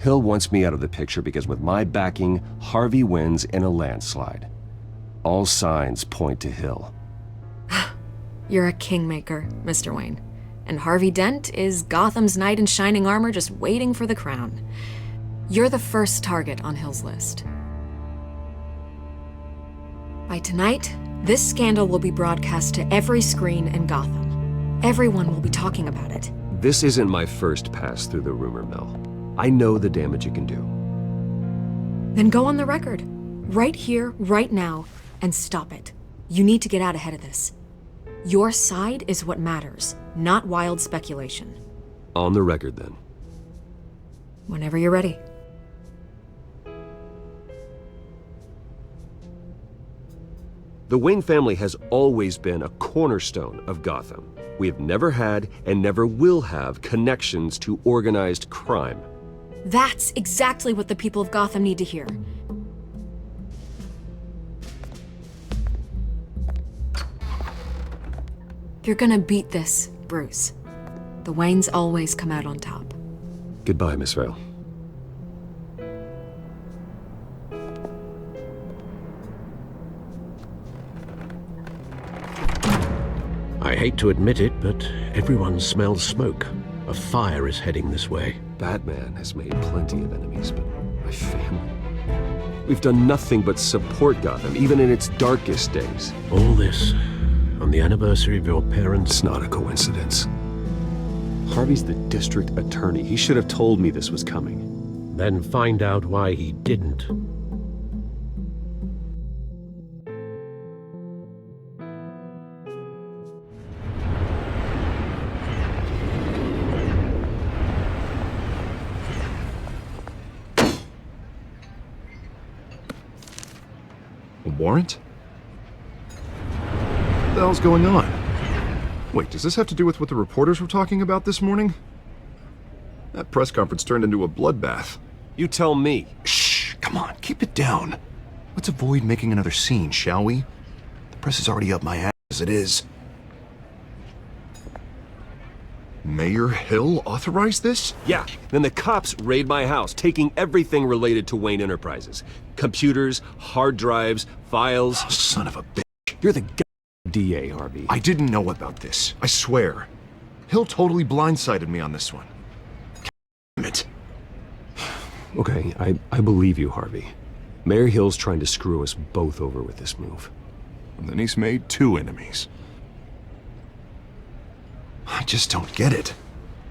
Hill wants me out of the picture because with my backing, Harvey wins in a landslide. All signs point to Hill. You're a kingmaker, Mr. Wayne. And Harvey Dent is Gotham's knight in shining armor just waiting for the crown. You're the first target on Hill's list. By tonight, this scandal will be broadcast to every screen in Gotham. Everyone will be talking about it. This isn't my first pass through the rumor mill. I know the damage it can do. Then go on the record. Right here, right now, and stop it. You need to get out ahead of this. Your side is what matters, not wild speculation. On the record, then. Whenever you're ready. The Wayne family has always been a cornerstone of Gotham. We have never had and never will have connections to organized crime. That's exactly what the people of Gotham need to hear. You're gonna beat this, Bruce. The Waynes always come out on top. Goodbye, Miss Vale. I hate to admit it, but everyone smells smoke. A fire is heading this way. Batman has made plenty of enemies, but my family... We've done nothing but support Gotham, even in its darkest days. All this on the anniversary of your parents'... It's not a coincidence. Harvey's the district attorney. He should have told me this was coming. Then find out why he didn't. Warrant? What the hell's going on? Wait, does this have to do with what the reporters were talking about this morning? That press conference turned into a bloodbath. You tell me. Shh, come on, keep it down. Let's avoid making another scene, shall we? The press is already up my ass as it is. Mayor Hill authorized this? Yeah, then the cops raid my house, taking everything related to Wayne Enterprises. Computers, hard drives, files. Oh, son of a bitch. You're the DA, Harvey. I didn't know about this, I swear. Hill totally blindsided me on this one. Damn it. Okay, I believe you, Harvey. Mayor Hill's trying to screw us both over with this move. And then he's made two enemies. I just don't get it.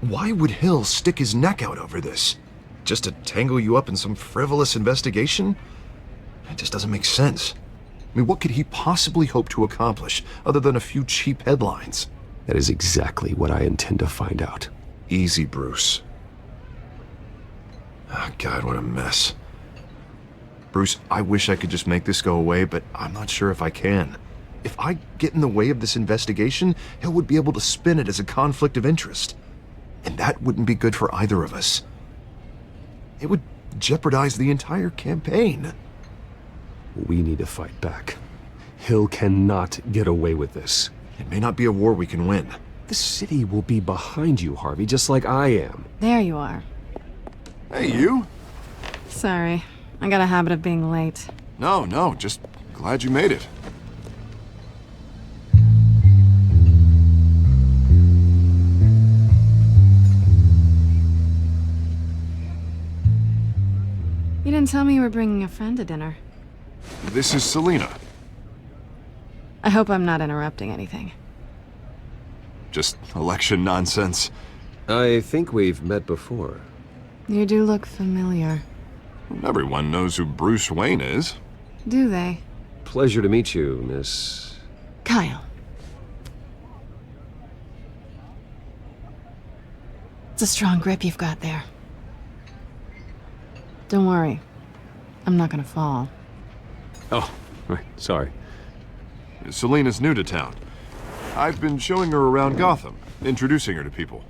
Why would Hill stick his neck out over this? Just to tangle you up in some frivolous investigation? It just doesn't make sense. I mean, what could he possibly hope to accomplish other than a few cheap headlines? That is exactly what I intend to find out. Easy, Bruce. Oh, God, what a mess. Bruce, I wish I could just make this go away, but I'm not sure if I can. If I get in the way of this investigation, Hill would be able to spin it as a conflict of interest. And that wouldn't be good for either of us. It would jeopardize the entire campaign. We need to fight back. Hill cannot get away with this. It may not be a war we can win. The city will be behind you, Harvey, just like I am. There you are. Hey, you? Sorry. I got a habit of being late. No, just glad you made it. You didn't tell me you were bringing a friend to dinner. This is Selina. I hope I'm not interrupting anything. Just election nonsense. I think we've met before. You do look familiar. Everyone knows who Bruce Wayne is. Do they? Pleasure to meet you, Miss... Kyle. It's a strong grip you've got there. Don't worry. I'm not gonna fall. Oh, right, sorry. Selina's new to town. I've been showing her around Gotham, introducing her to people.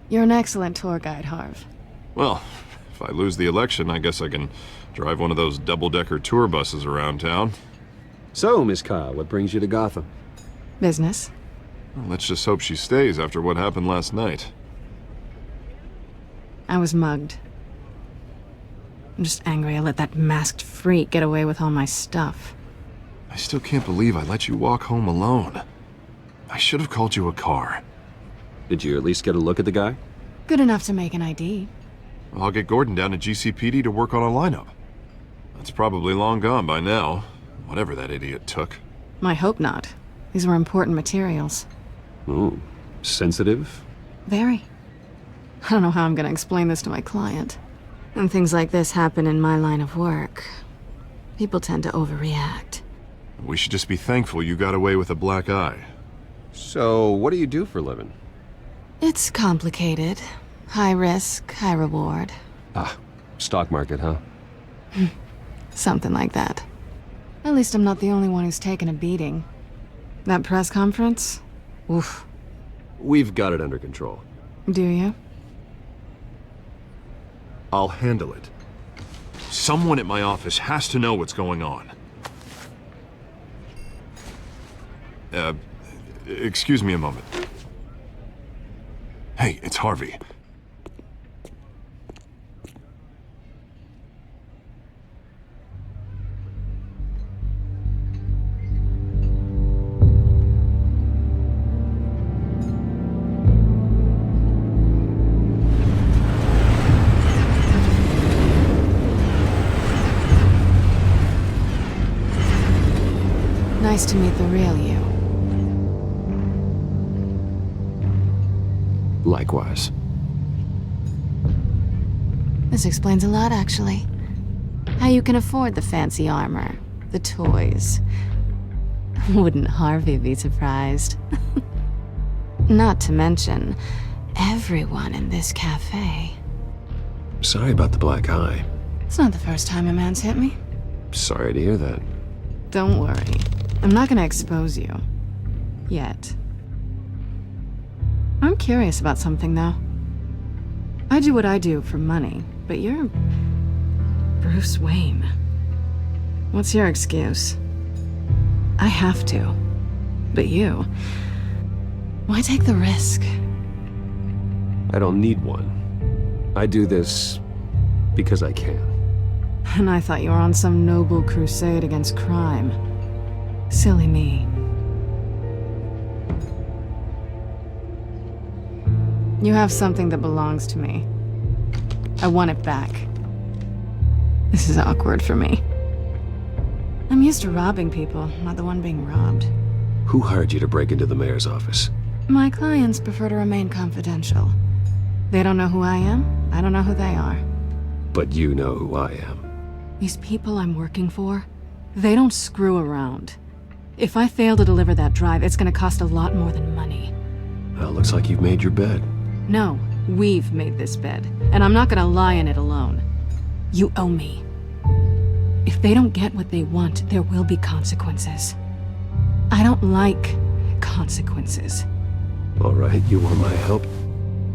You're an excellent tour guide, Harv. Well, if I lose the election, I guess I can drive one of those double-decker tour buses around town. So, Miss Kyle, what brings you to Gotham? Business. Well, let's just hope she stays after what happened last night. I was mugged. I'm just angry I let that masked freak get away with all my stuff. I still can't believe I let you walk home alone. I should have called you a car. Did you at least get a look at the guy? Good enough to make an ID. Well, I'll get Gordon down to GCPD to work on a lineup. That's probably long gone by now, whatever that idiot took. I hope not. These were important materials. Ooh, sensitive? Very. I don't know how I'm gonna explain this to my client. When things like this happen in my line of work, people tend to overreact. We should just be thankful you got away with a black eye. So, what do you do for a living? It's complicated. High risk, high reward. Ah, stock market, huh? Something like that. At least I'm not the only one who's taken a beating. That press conference? Oof. We've got it under control. Do you? I'll handle it. Someone at my office has to know what's going on. Excuse me a moment. Hey, it's Harvey. Nice to meet the real you. Likewise. This explains a lot, actually. How you can afford the fancy armor, the toys. Wouldn't Harvey be surprised? Not to mention, everyone in this cafe. Sorry about the black eye. It's not the first time a man's hit me. Sorry to hear that. Don't worry. I'm not gonna expose you. Yet. I'm curious about something, though. I do what I do for money, but you're... Bruce Wayne. What's your excuse? I have to. But you... Why take the risk? I don't need one. I do this because I can. And I thought you were on some noble crusade against crime. Silly me. You have something that belongs to me. I want it back. This is awkward for me. I'm used to robbing people, not the one being robbed. Who hired you to break into the mayor's office? My clients prefer to remain confidential. They don't know who I am, I don't know who they are. But you know who I am. These people I'm working for, they don't screw around. If I fail to deliver that drive, it's gonna cost a lot more than money. Well, looks like you've made your bed. No, we've made this bed, and I'm not gonna lie in it alone. You owe me. If they don't get what they want, there will be consequences. I don't like consequences. All right, you want my help?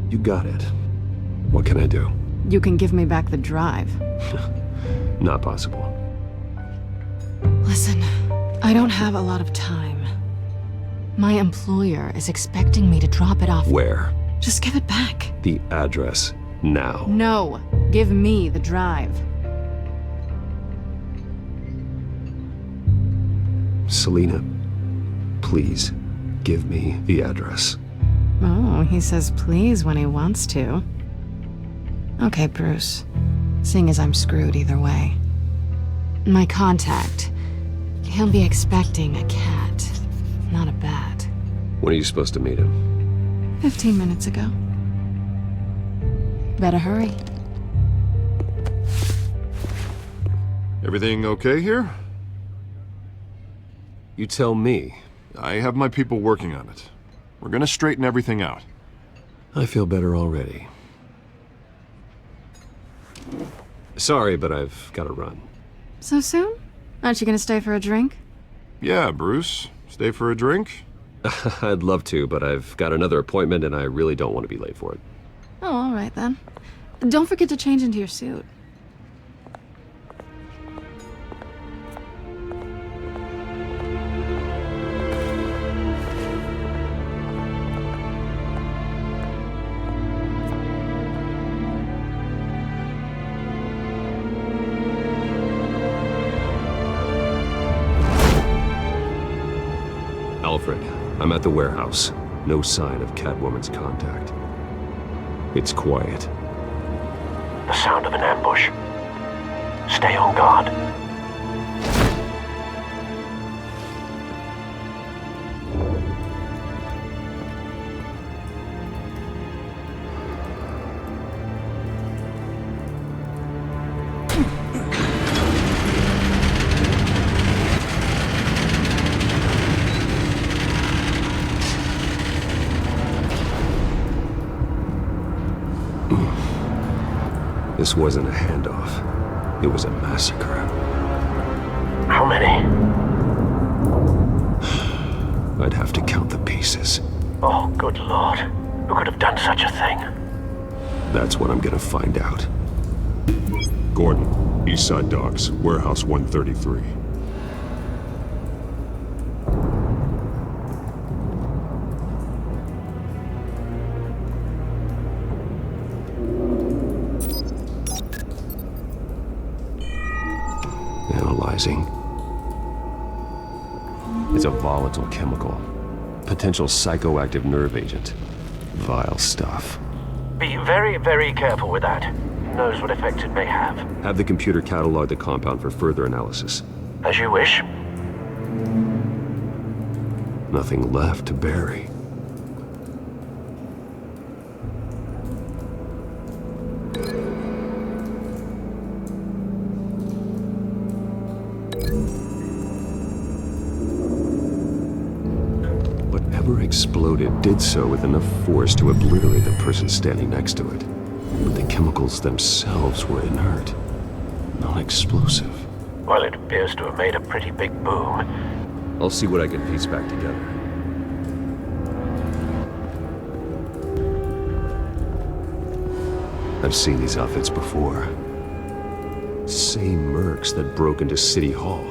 You got it. What can I do? You can give me back the drive. Not possible. Listen, I don't have a lot of time. My employer is expecting me to drop it off. Where? Just give it back. The address, now. No, give me the drive. Selina, please, give me the address. Oh, he says please when he wants to. Okay, Bruce. Seeing as I'm screwed either way. My contact. He'll be expecting a cat, not a bat. When are you supposed to meet him? 15 minutes ago. Better hurry. Everything okay here? You tell me. I have my people working on it. We're gonna straighten everything out. I feel better already. Sorry, but I've got to run. So soon? Aren't you gonna stay for a drink? Yeah, Bruce. Stay for a drink? I'd love to, but I've got another appointment and I really don't want to be late for it. Oh, all right then. Don't forget to change into your suit. Alfred, I'm at the warehouse. No sign of Catwoman's contact. It's quiet. The sound of an ambush. Stay on guard. This wasn't a handoff. It was a massacre. How many? I'd have to count the pieces. Oh, good lord. Who could have done such a thing? That's what I'm gonna find out. Gordon, Eastside Docks, Warehouse 133. Analyzing. It's a volatile chemical. Potential psychoactive nerve agent. Vile stuff. Be very, very careful with that. Who knows what effect it may have. Have the computer catalog the compound for further analysis. As you wish. Nothing left to bury. Whatever exploded did so with enough force to obliterate the person standing next to it. But the chemicals themselves were inert, non-explosive. Well, it appears to have made a pretty big boom. I'll see what I can piece back together. I've seen these outfits before. Same mercs that broke into City Hall.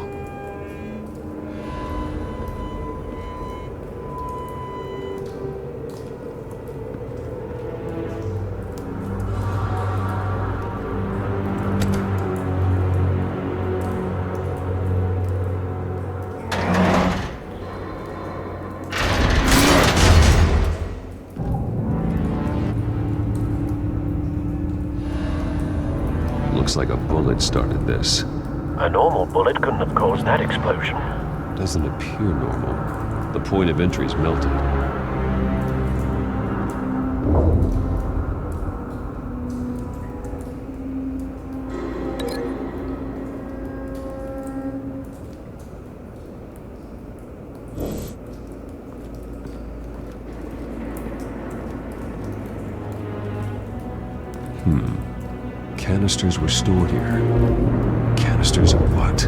Looks like a bullet started this. A normal bullet couldn't have caused that explosion. Doesn't appear normal. The point of entry's melted. canisters were stored here. Canisters of what?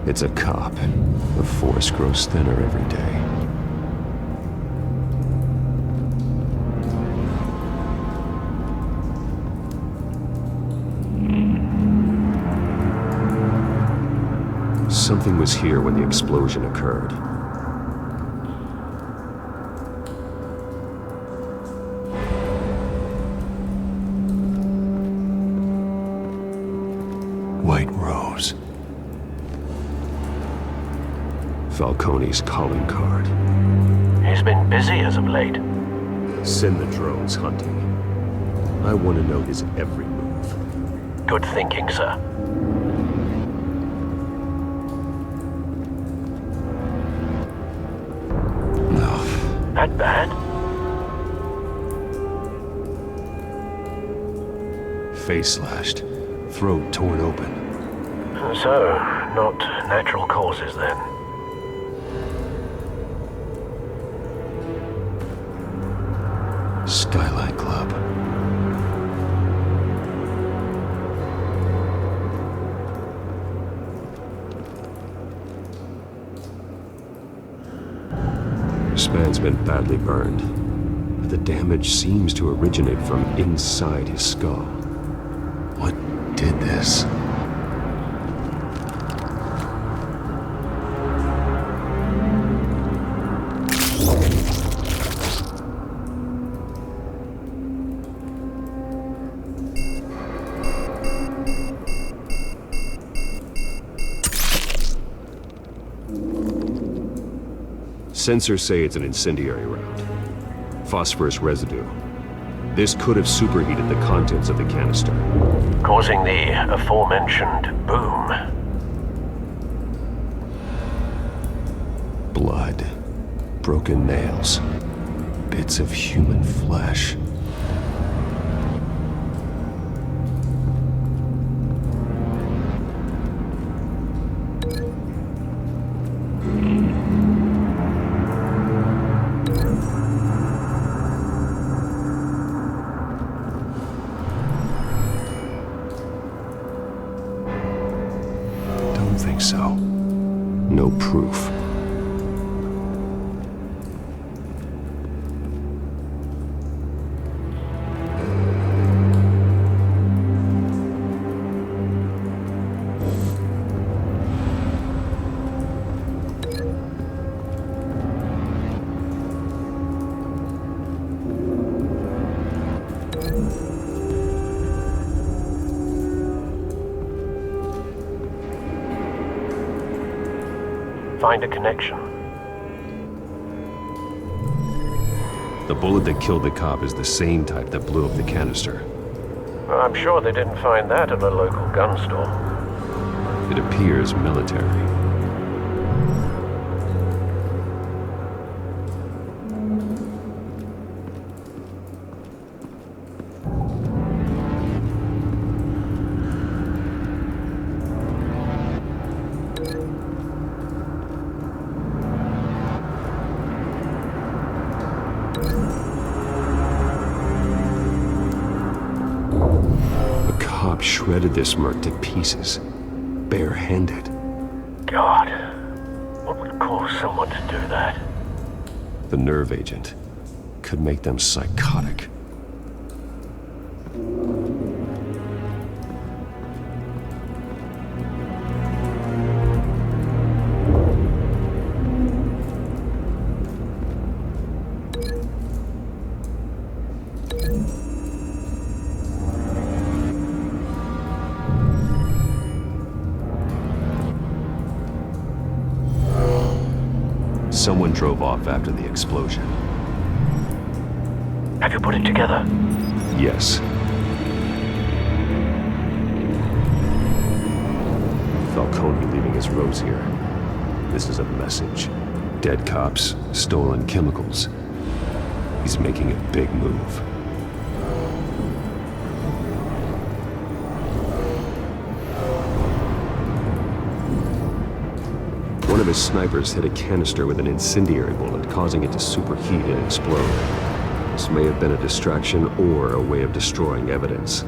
It's a cop. The force grows thinner every day. Something was here when the explosion occurred. White Rose. Falcone's calling card. He's been busy as of late. Send the drones hunting. I want to know his every move. Good thinking, sir. That bad? Face slashed, throat torn open. So, not natural causes then. Skyline Club. This man's been badly burned, but the damage seems to originate from inside his skull. What did this? Sensors say it's an incendiary round. Phosphorus residue. This could have superheated the contents of the canister, causing the aforementioned boom. Blood. Broken nails. Bits of human flesh. So, no proof. Find a connection. The bullet that killed the cop is the same type that blew up the canister. I'm sure they didn't find that at a local gun store. It appears military. Shredded this merc to pieces, barehanded. God, what would cause someone to do that? The nerve agent could make them psychotic. Someone drove off after the explosion. Have you put it together? Yes. Falcone leaving his rose here. This is a message. Dead cops, stolen chemicals. He's making a big move. One of his snipers hit a canister with an incendiary bullet, causing it to superheat and explode. This may have been a distraction or a way of destroying evidence.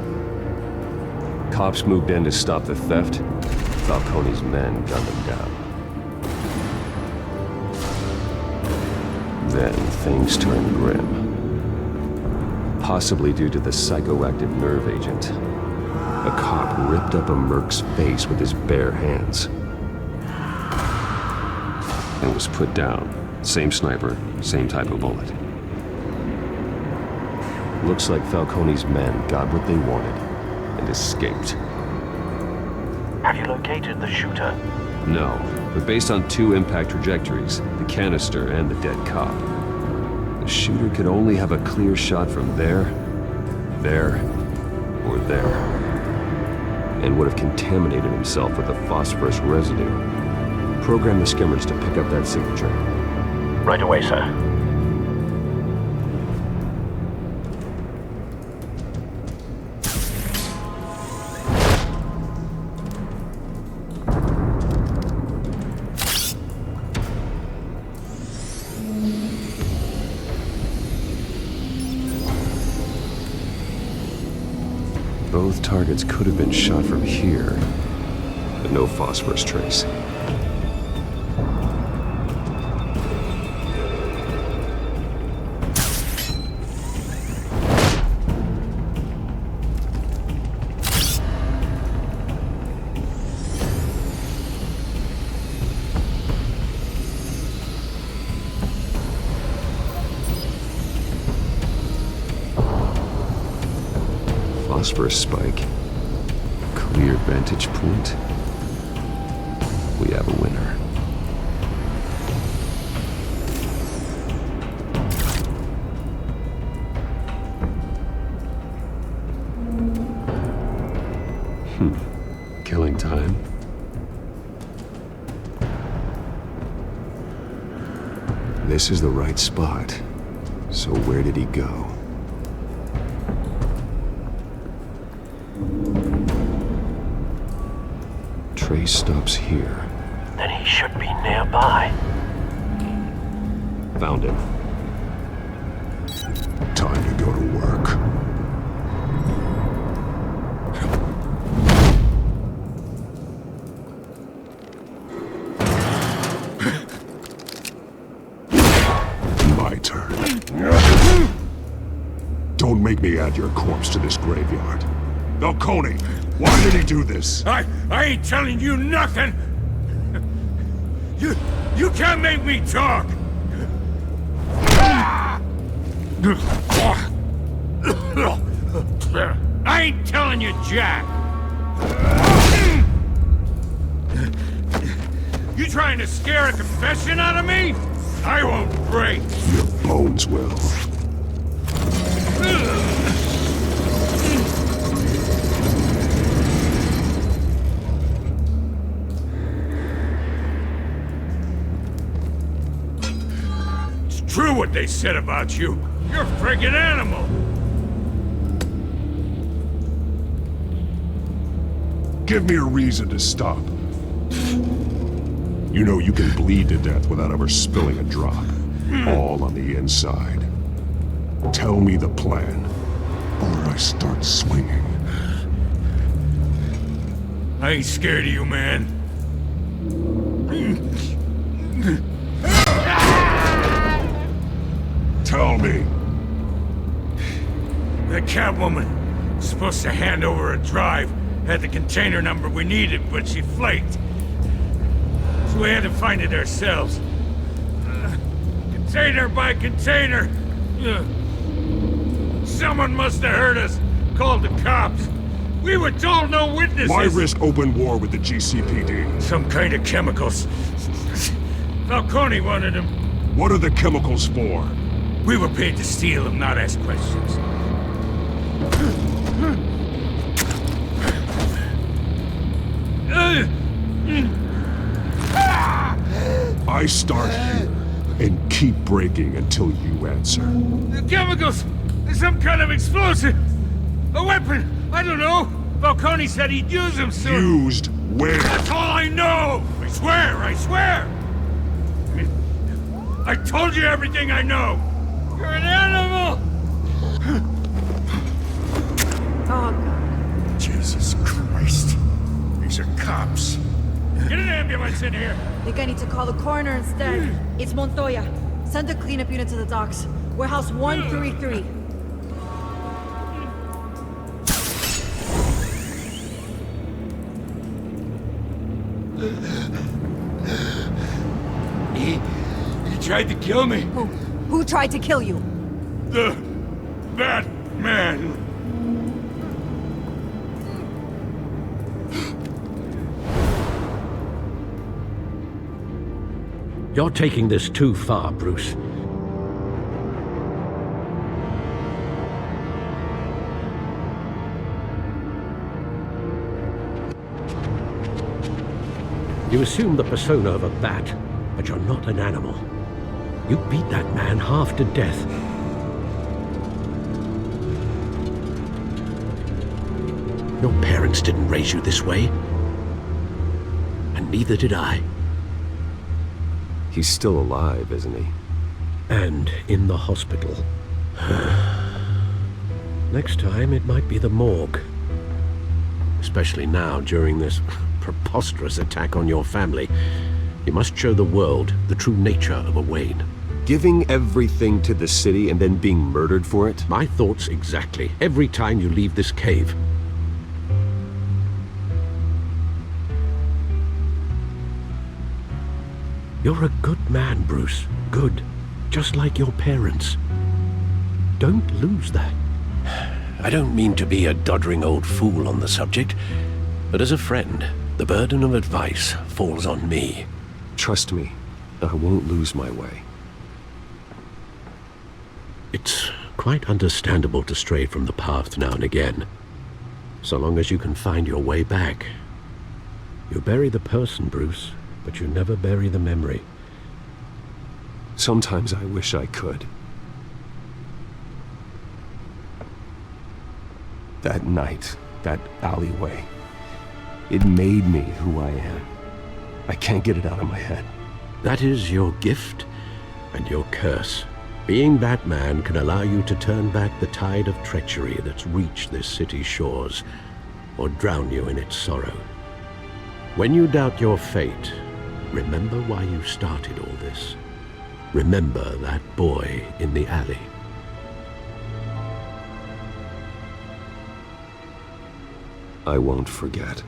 Cops moved in to stop the theft. Falcone's men gunned them down. Then things turned grim. Possibly due to the psychoactive nerve agent. A cop ripped up a merc's face with his bare hands. And was put down. Same sniper, same type of bullet. Looks like Falcone's men got what they wanted and escaped. Have you located the shooter? No, but based on 2 impact trajectories, the canister and the dead cop, the shooter could only have a clear shot from there, or there, and would have contaminated himself with the phosphorus residue. Program the skimmers to pick up that signature. Right away, sir. Both targets could have been shot from here, but no phosphorus trace. Phosphorus spike. Clear vantage point. We have a winner. Killing time. This is the right spot. So where did he go? Trace stops here. Then he should be nearby. Found him. Time to go to work. My turn. Don't make me add your corpse to this graveyard. Falcone, why did he do this? I ain't telling you nothing! You can't make me talk! I ain't telling you jack! You trying to scare a confession out of me? I won't break! Your bones will. True what they said about you. You're a friggin' animal. Give me a reason to stop. You know you can bleed to death without ever spilling a drop. All on the inside. Tell me the plan, or I start swinging. I ain't scared of you, man. Tell me. The Catwoman was supposed to hand over a drive. Had the container number we needed, but she flaked. So we had to find it ourselves. Container by container. Someone must have heard us. Called the cops. We were told no witnesses. Why risk open war with the GCPD? Some kind of chemicals. Falcone wanted them. What are the chemicals for? We were paid to steal them, not ask questions. I start here and keep breaking until you answer. The chemicals! Some kind of explosive! A weapon! I don't know! Falcone said he'd use them soon! Used where? That's all I know! I swear! I told you everything I know! You're an animal! Oh, God. Jesus Christ. These are cops. Get an ambulance in here! Think I need to call the coroner instead. It's Montoya. Send a cleanup unit to the docks. Warehouse 133. He tried to kill me. Who tried to kill you? The Batman. You're taking this too far, Bruce. You assume the persona of a bat, but you're not an animal. You beat that man half to death. Your parents didn't raise you this way. And neither did I. He's still alive, isn't he? And in the hospital. Next time, it might be the morgue. Especially now, during this preposterous attack on your family. You must show the world the true nature of a Wayne. Giving everything to the city and then being murdered for it? My thoughts exactly. Every time you leave this cave. You're a good man, Bruce. Good. Just like your parents. Don't lose that. I don't mean to be a doddering old fool on the subject, but as a friend, the burden of advice falls on me. Trust me, I won't lose my way. It's quite understandable to stray from the path now and again, so long as you can find your way back. You bury the person, Bruce, but you never bury the memory. Sometimes I wish I could. That night, that alleyway, it made me who I am. I can't get it out of my head. That is your gift and your curse. Being Batman can allow you to turn back the tide of treachery that's reached this city's shores, or drown you in its sorrow. When you doubt your fate, remember why you started all this. Remember that boy in the alley. I won't forget.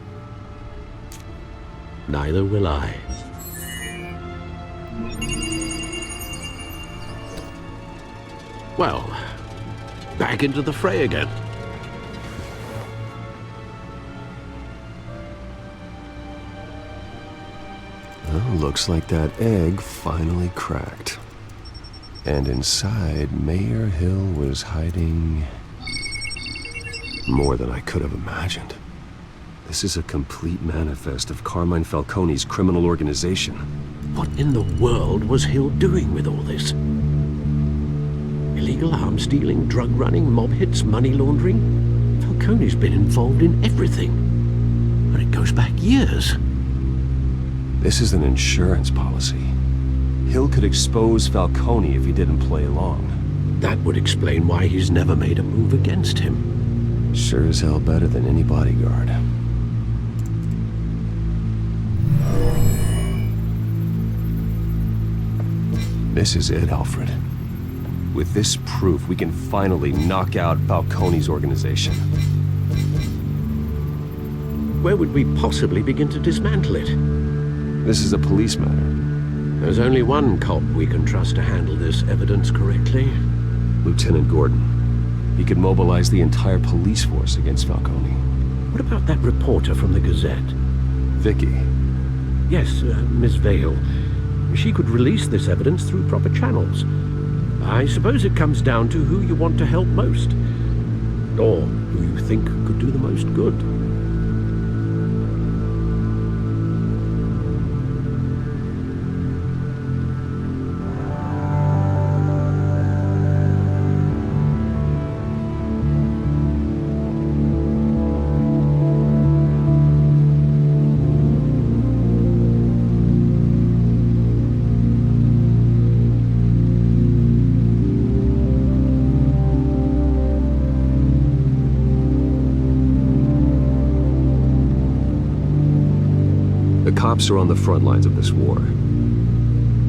Neither will I. Well, back into the fray again. Well, looks like that egg finally cracked. And inside, Mayor Hill was hiding more than I could have imagined. This is a complete manifest of Carmine Falcone's criminal organization. What in the world was Hill doing with all this? Illegal arms dealing, drug running, mob hits, money laundering? Falcone's been involved in everything. And it goes back years. This is an insurance policy. Hill could expose Falcone if he didn't play along. That would explain why he's never made a move against him. Sure as hell better than any bodyguard. This is it, Alfred. With this proof, we can finally knock out Falcone's organization. Where would we possibly begin to dismantle it? This is a police matter. There's only one cop we can trust to handle this evidence correctly. Lieutenant Gordon. He could mobilize the entire police force against Falcone. What about that reporter from the Gazette? Vicky. Yes, Miss Vale. She could release this evidence through proper channels. I suppose it comes down to who you want to help most. Or who you think could do the most good. cops are on the front lines of this war.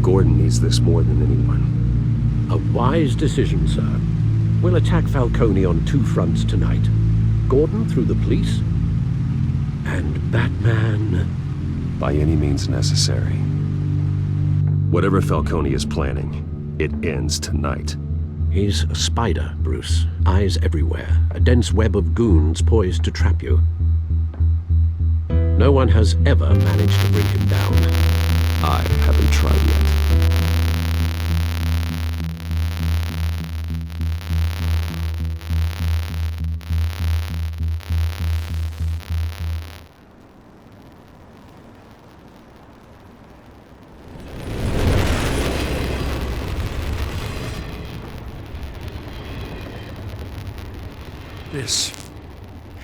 Gordon needs this more than anyone. A wise decision, sir. We'll attack Falcone on 2 fronts tonight. Gordon through the police, and Batman... by any means necessary. Whatever Falcone is planning, it ends tonight. He's a spider, Bruce. Eyes everywhere. A dense web of goons poised to trap you. No one has ever managed to bring him down. I haven't tried yet.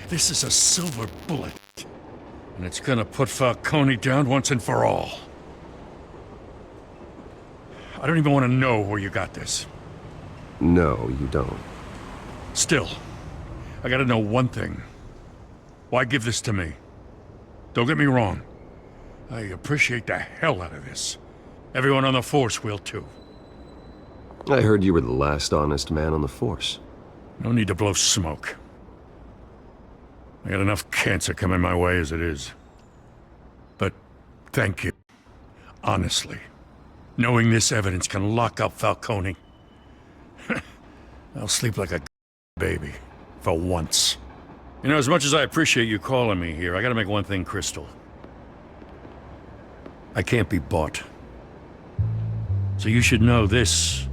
This is a silver bullet. And it's gonna put Falcone down once and for all. I don't even want to know where you got this. No, you don't. Still, I gotta know one thing. Why give this to me? Don't get me wrong. I appreciate the hell out of this. Everyone on the Force will too. I heard you were the last honest man on the Force. No need to blow smoke. I got enough cancer coming my way as it is. But thank you. Honestly. Knowing this evidence can lock up Falcone. I'll sleep like a baby. For once. You know, as much as I appreciate you calling me here, I gotta make one thing crystal. I can't be bought. So you should know this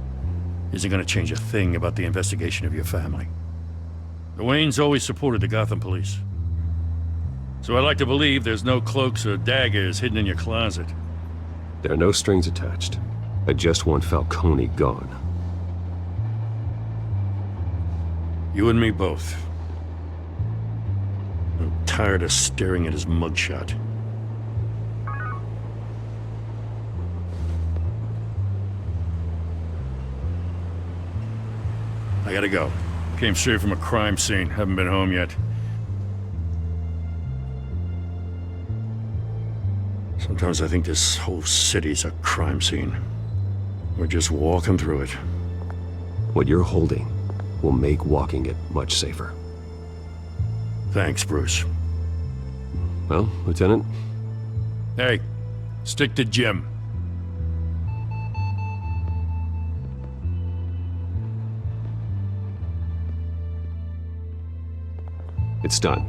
isn't gonna change a thing about the investigation of your family. The Waynes always supported the Gotham police. So I like to believe there's no cloaks or daggers hidden in your closet. There are no strings attached. I just want Falcone gone. You and me both. I'm tired of staring at his mugshot. I gotta go. Came straight from a crime scene. Haven't been home yet. Sometimes I think this whole city's a crime scene. We're just walking through it. What you're holding will make walking it much safer. Thanks, Bruce. Well, Lieutenant? Hey, stick to Jim. It's done.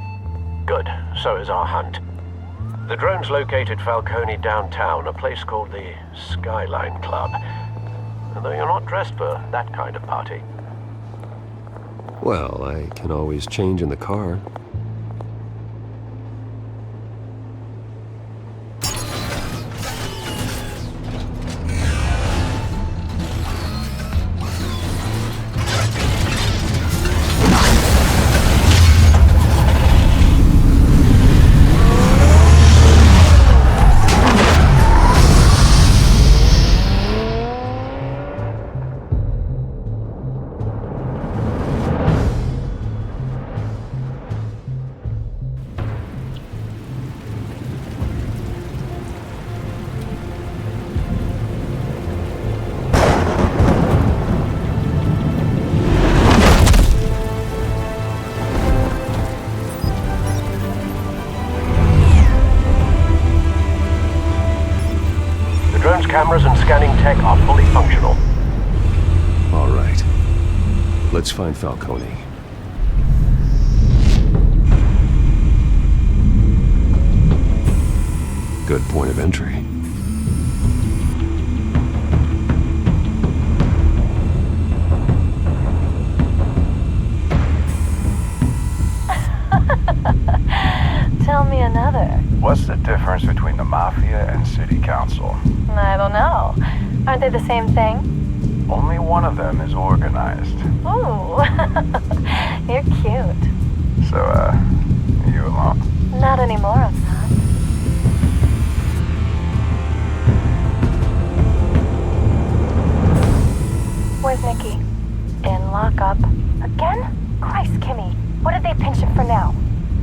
Good. So is our hunt. The drones located Falcone downtown, a place called the Skyline Club. And though you're not dressed for that kind of party. Well, I can always change in the car. Cameras and scanning tech are fully functional. All right. Let's find Falcone. Good point of entry. Tell me another. What's the difference between the Mafia and City Council? I don't know. Aren't they the same thing? Only one of them is organized. Ooh, you're cute. So, are you alone? Not anymore, I'm not. Where's Nikki? In lockup. Again? Christ, Kimmy. What did they pinch him for now?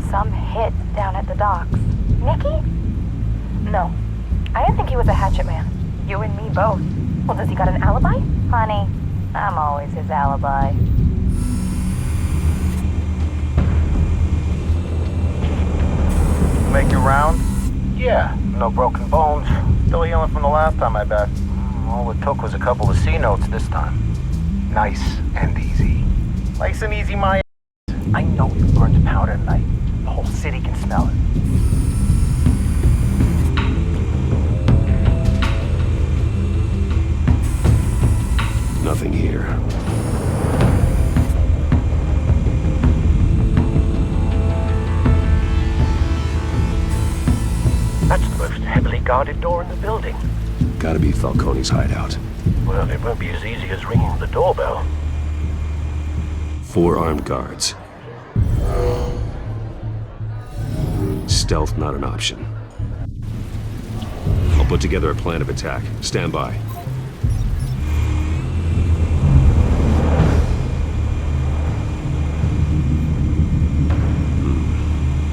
Some hit down at the docks. Nikki? No. I didn't think he was a hatchet man. You and me both. Well, does he got an alibi? Honey, I'm always his alibi. Make your round? Yeah, no broken bones. Still healing from the last time, I bet. All it took was a couple of C notes this time. Nice and easy. Nice and easy, my ass. I know you burned powder tonight. The whole city can smell it. Nothing here. That's the most heavily guarded door in the building. Gotta be Falcone's hideout. Well, it won't be as easy as ringing the doorbell. 4 armed guards. Stealth not an option. I'll put together a plan of attack. Stand by.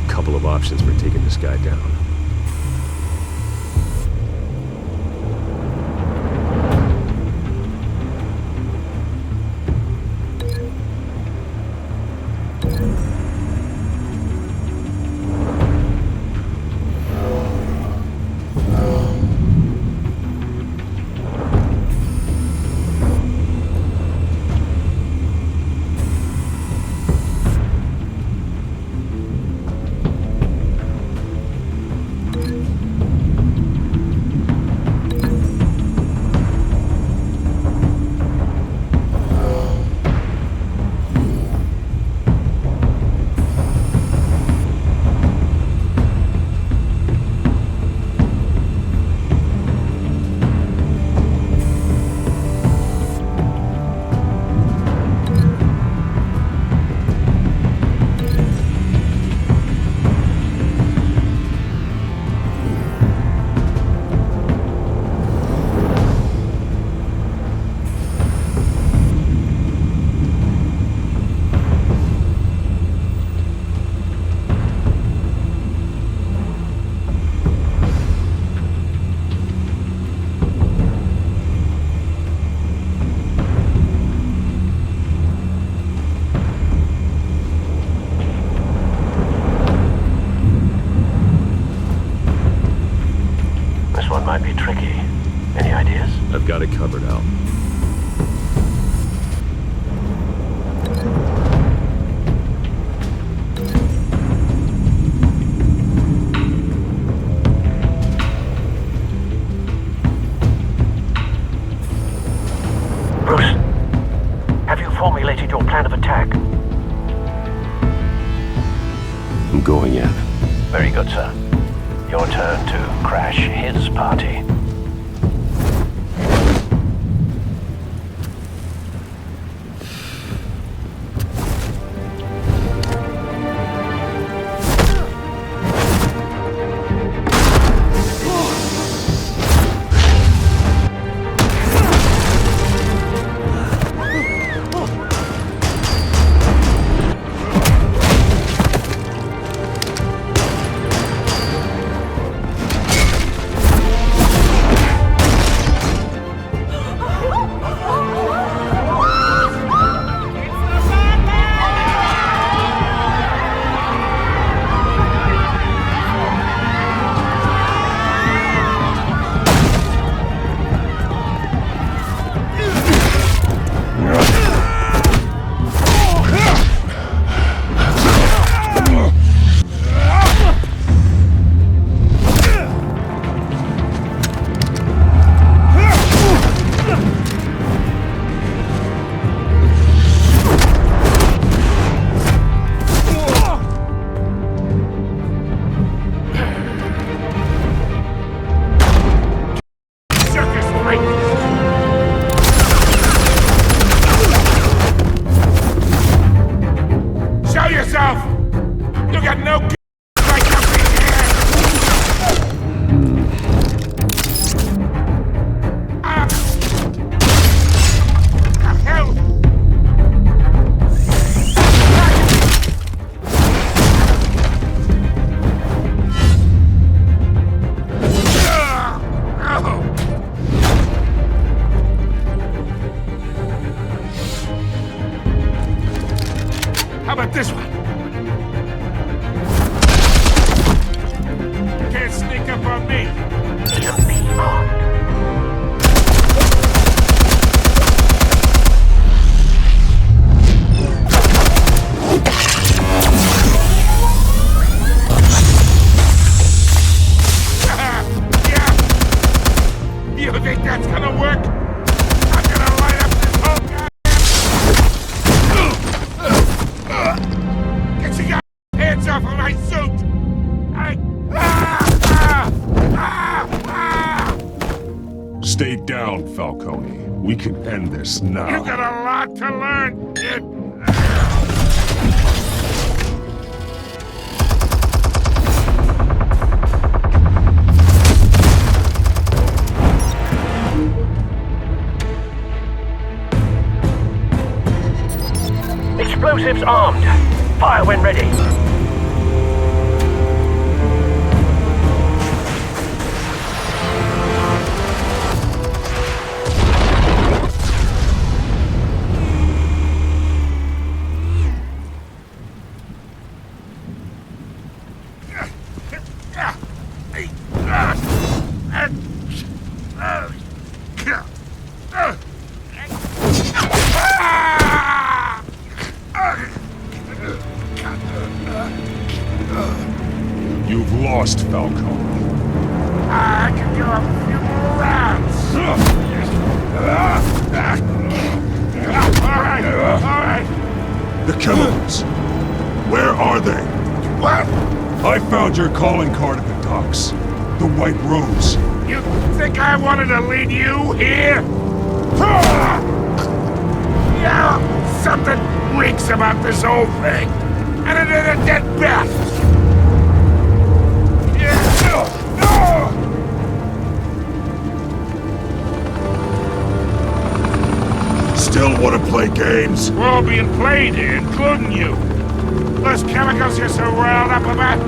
Couple of options for taking this guy down. Might be tricky. Any ideas? I've got it covered, Al. Bruce, have you formulated your plan of attack? I'm going in. Very good, sir. Your turn to crash his party. about this one? Can't sneak up on me. You think that's gonna work? I'm gonna light up this whole goddamn... Get your goddamn hands off of my suit! Stay down, Falcone. We can end this now. You got a lot to learn, kid. Explosives armed. Fire when ready. You've lost, Falcone. I can do a few more rounds. All right. The chemicals. Where are they? What? I found your calling card at the docks. The White Rose. You think I wanted to lead you here? Yeah, something reeks about this whole thing. And it is a dead bat. Still want to play games? We're all being played here, including you. Those chemicals you're so riled up about,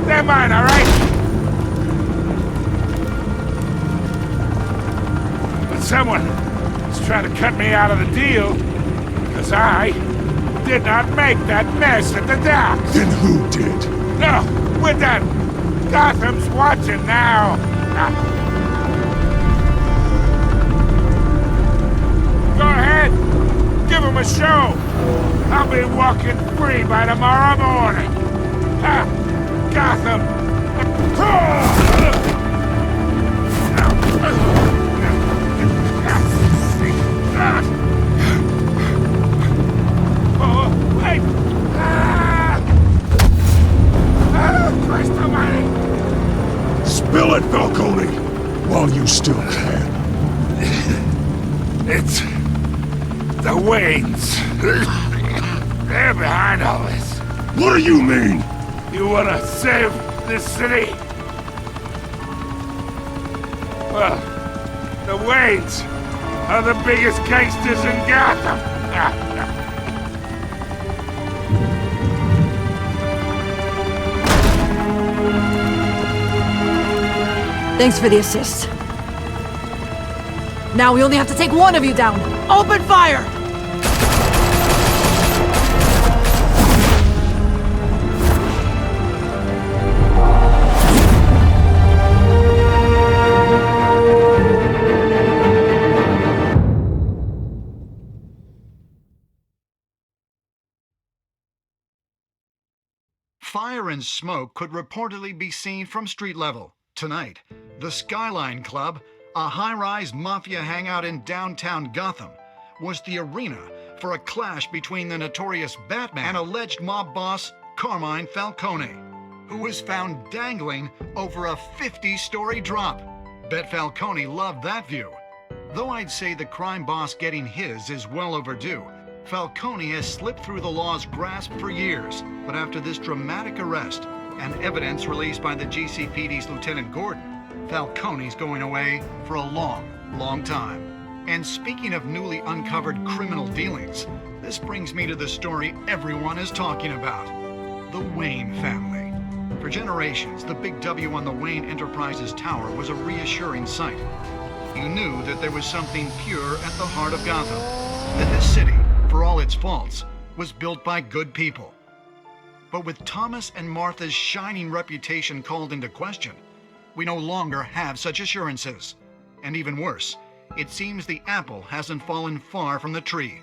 they're mine, all right? But someone is trying to cut me out of the deal, because I did not make that mess at the docks. Then who did? No, we're done. Gotham's watching now. Go ahead. Give him a show. I'll be walking free by tomorrow morning. Gotham. Oh, wait. Christ almighty. Spill it, Falcone, while you still can. It's the Waynes. They're behind all this. What do you mean? You wanna save this city? Well, the Waynes are the biggest gangsters in Gotham. Thanks for the assist. Now we only have to take one of you down. Open fire! Fire and smoke could reportedly be seen from street level. Tonight, the Skyline Club, a high-rise mafia hangout in downtown Gotham, was the arena for a clash between the notorious Batman and alleged mob boss Carmine Falcone, who was found dangling over a 50-story drop. Bet Falcone loved that view. Though I'd say the crime boss getting his is well overdue, Falcone has slipped through the law's grasp for years, but after this dramatic arrest and evidence released by the GCPD's Lieutenant Gordon, Falcone's going away for a long, long time. And speaking of newly uncovered criminal dealings, this brings me to the story everyone is talking about: the Wayne family. For generations, the big W on the Wayne Enterprises tower was a reassuring sight. You knew that there was something pure at the heart of Gotham, that this city, for all its faults, was built by good people, But with Thomas and Martha's shining reputation called into question, we no longer have such assurances. And even worse, it seems the apple hasn't fallen far from the tree.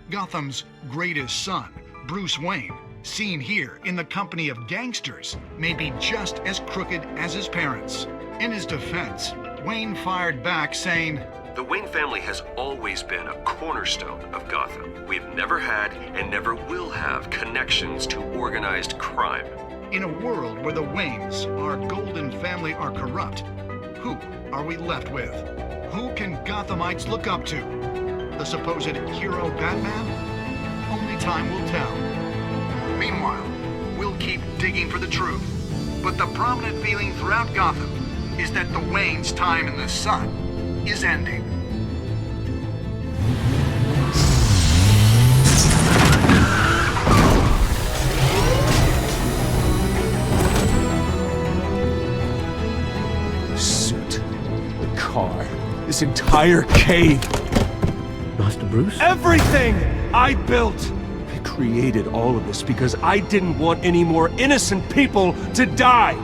Gotham's greatest son, Bruce Wayne, seen here in the company of gangsters, may be just as crooked as his parents. In his defense, Wayne fired back saying, "The Wayne family has always been a cornerstone of Gotham. We've never had and never will have connections to organized crime." In a world where the Waynes, our golden family, are corrupt, who are we left with? Who can Gothamites look up to? The supposed hero Batman? Only time will tell. Meanwhile, we'll keep digging for the truth. But the prominent feeling throughout Gotham is that the Waynes' time in the sun is ending. The suit, the car, this entire cave. Master Bruce? Everything I built! I created all of this because I didn't want any more innocent people to die!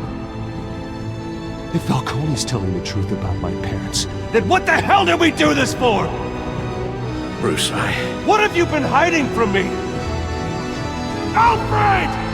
If Falcone's telling the truth about my parents, then what the hell did we do this for? Bruce, What have you been hiding from me? Alfred!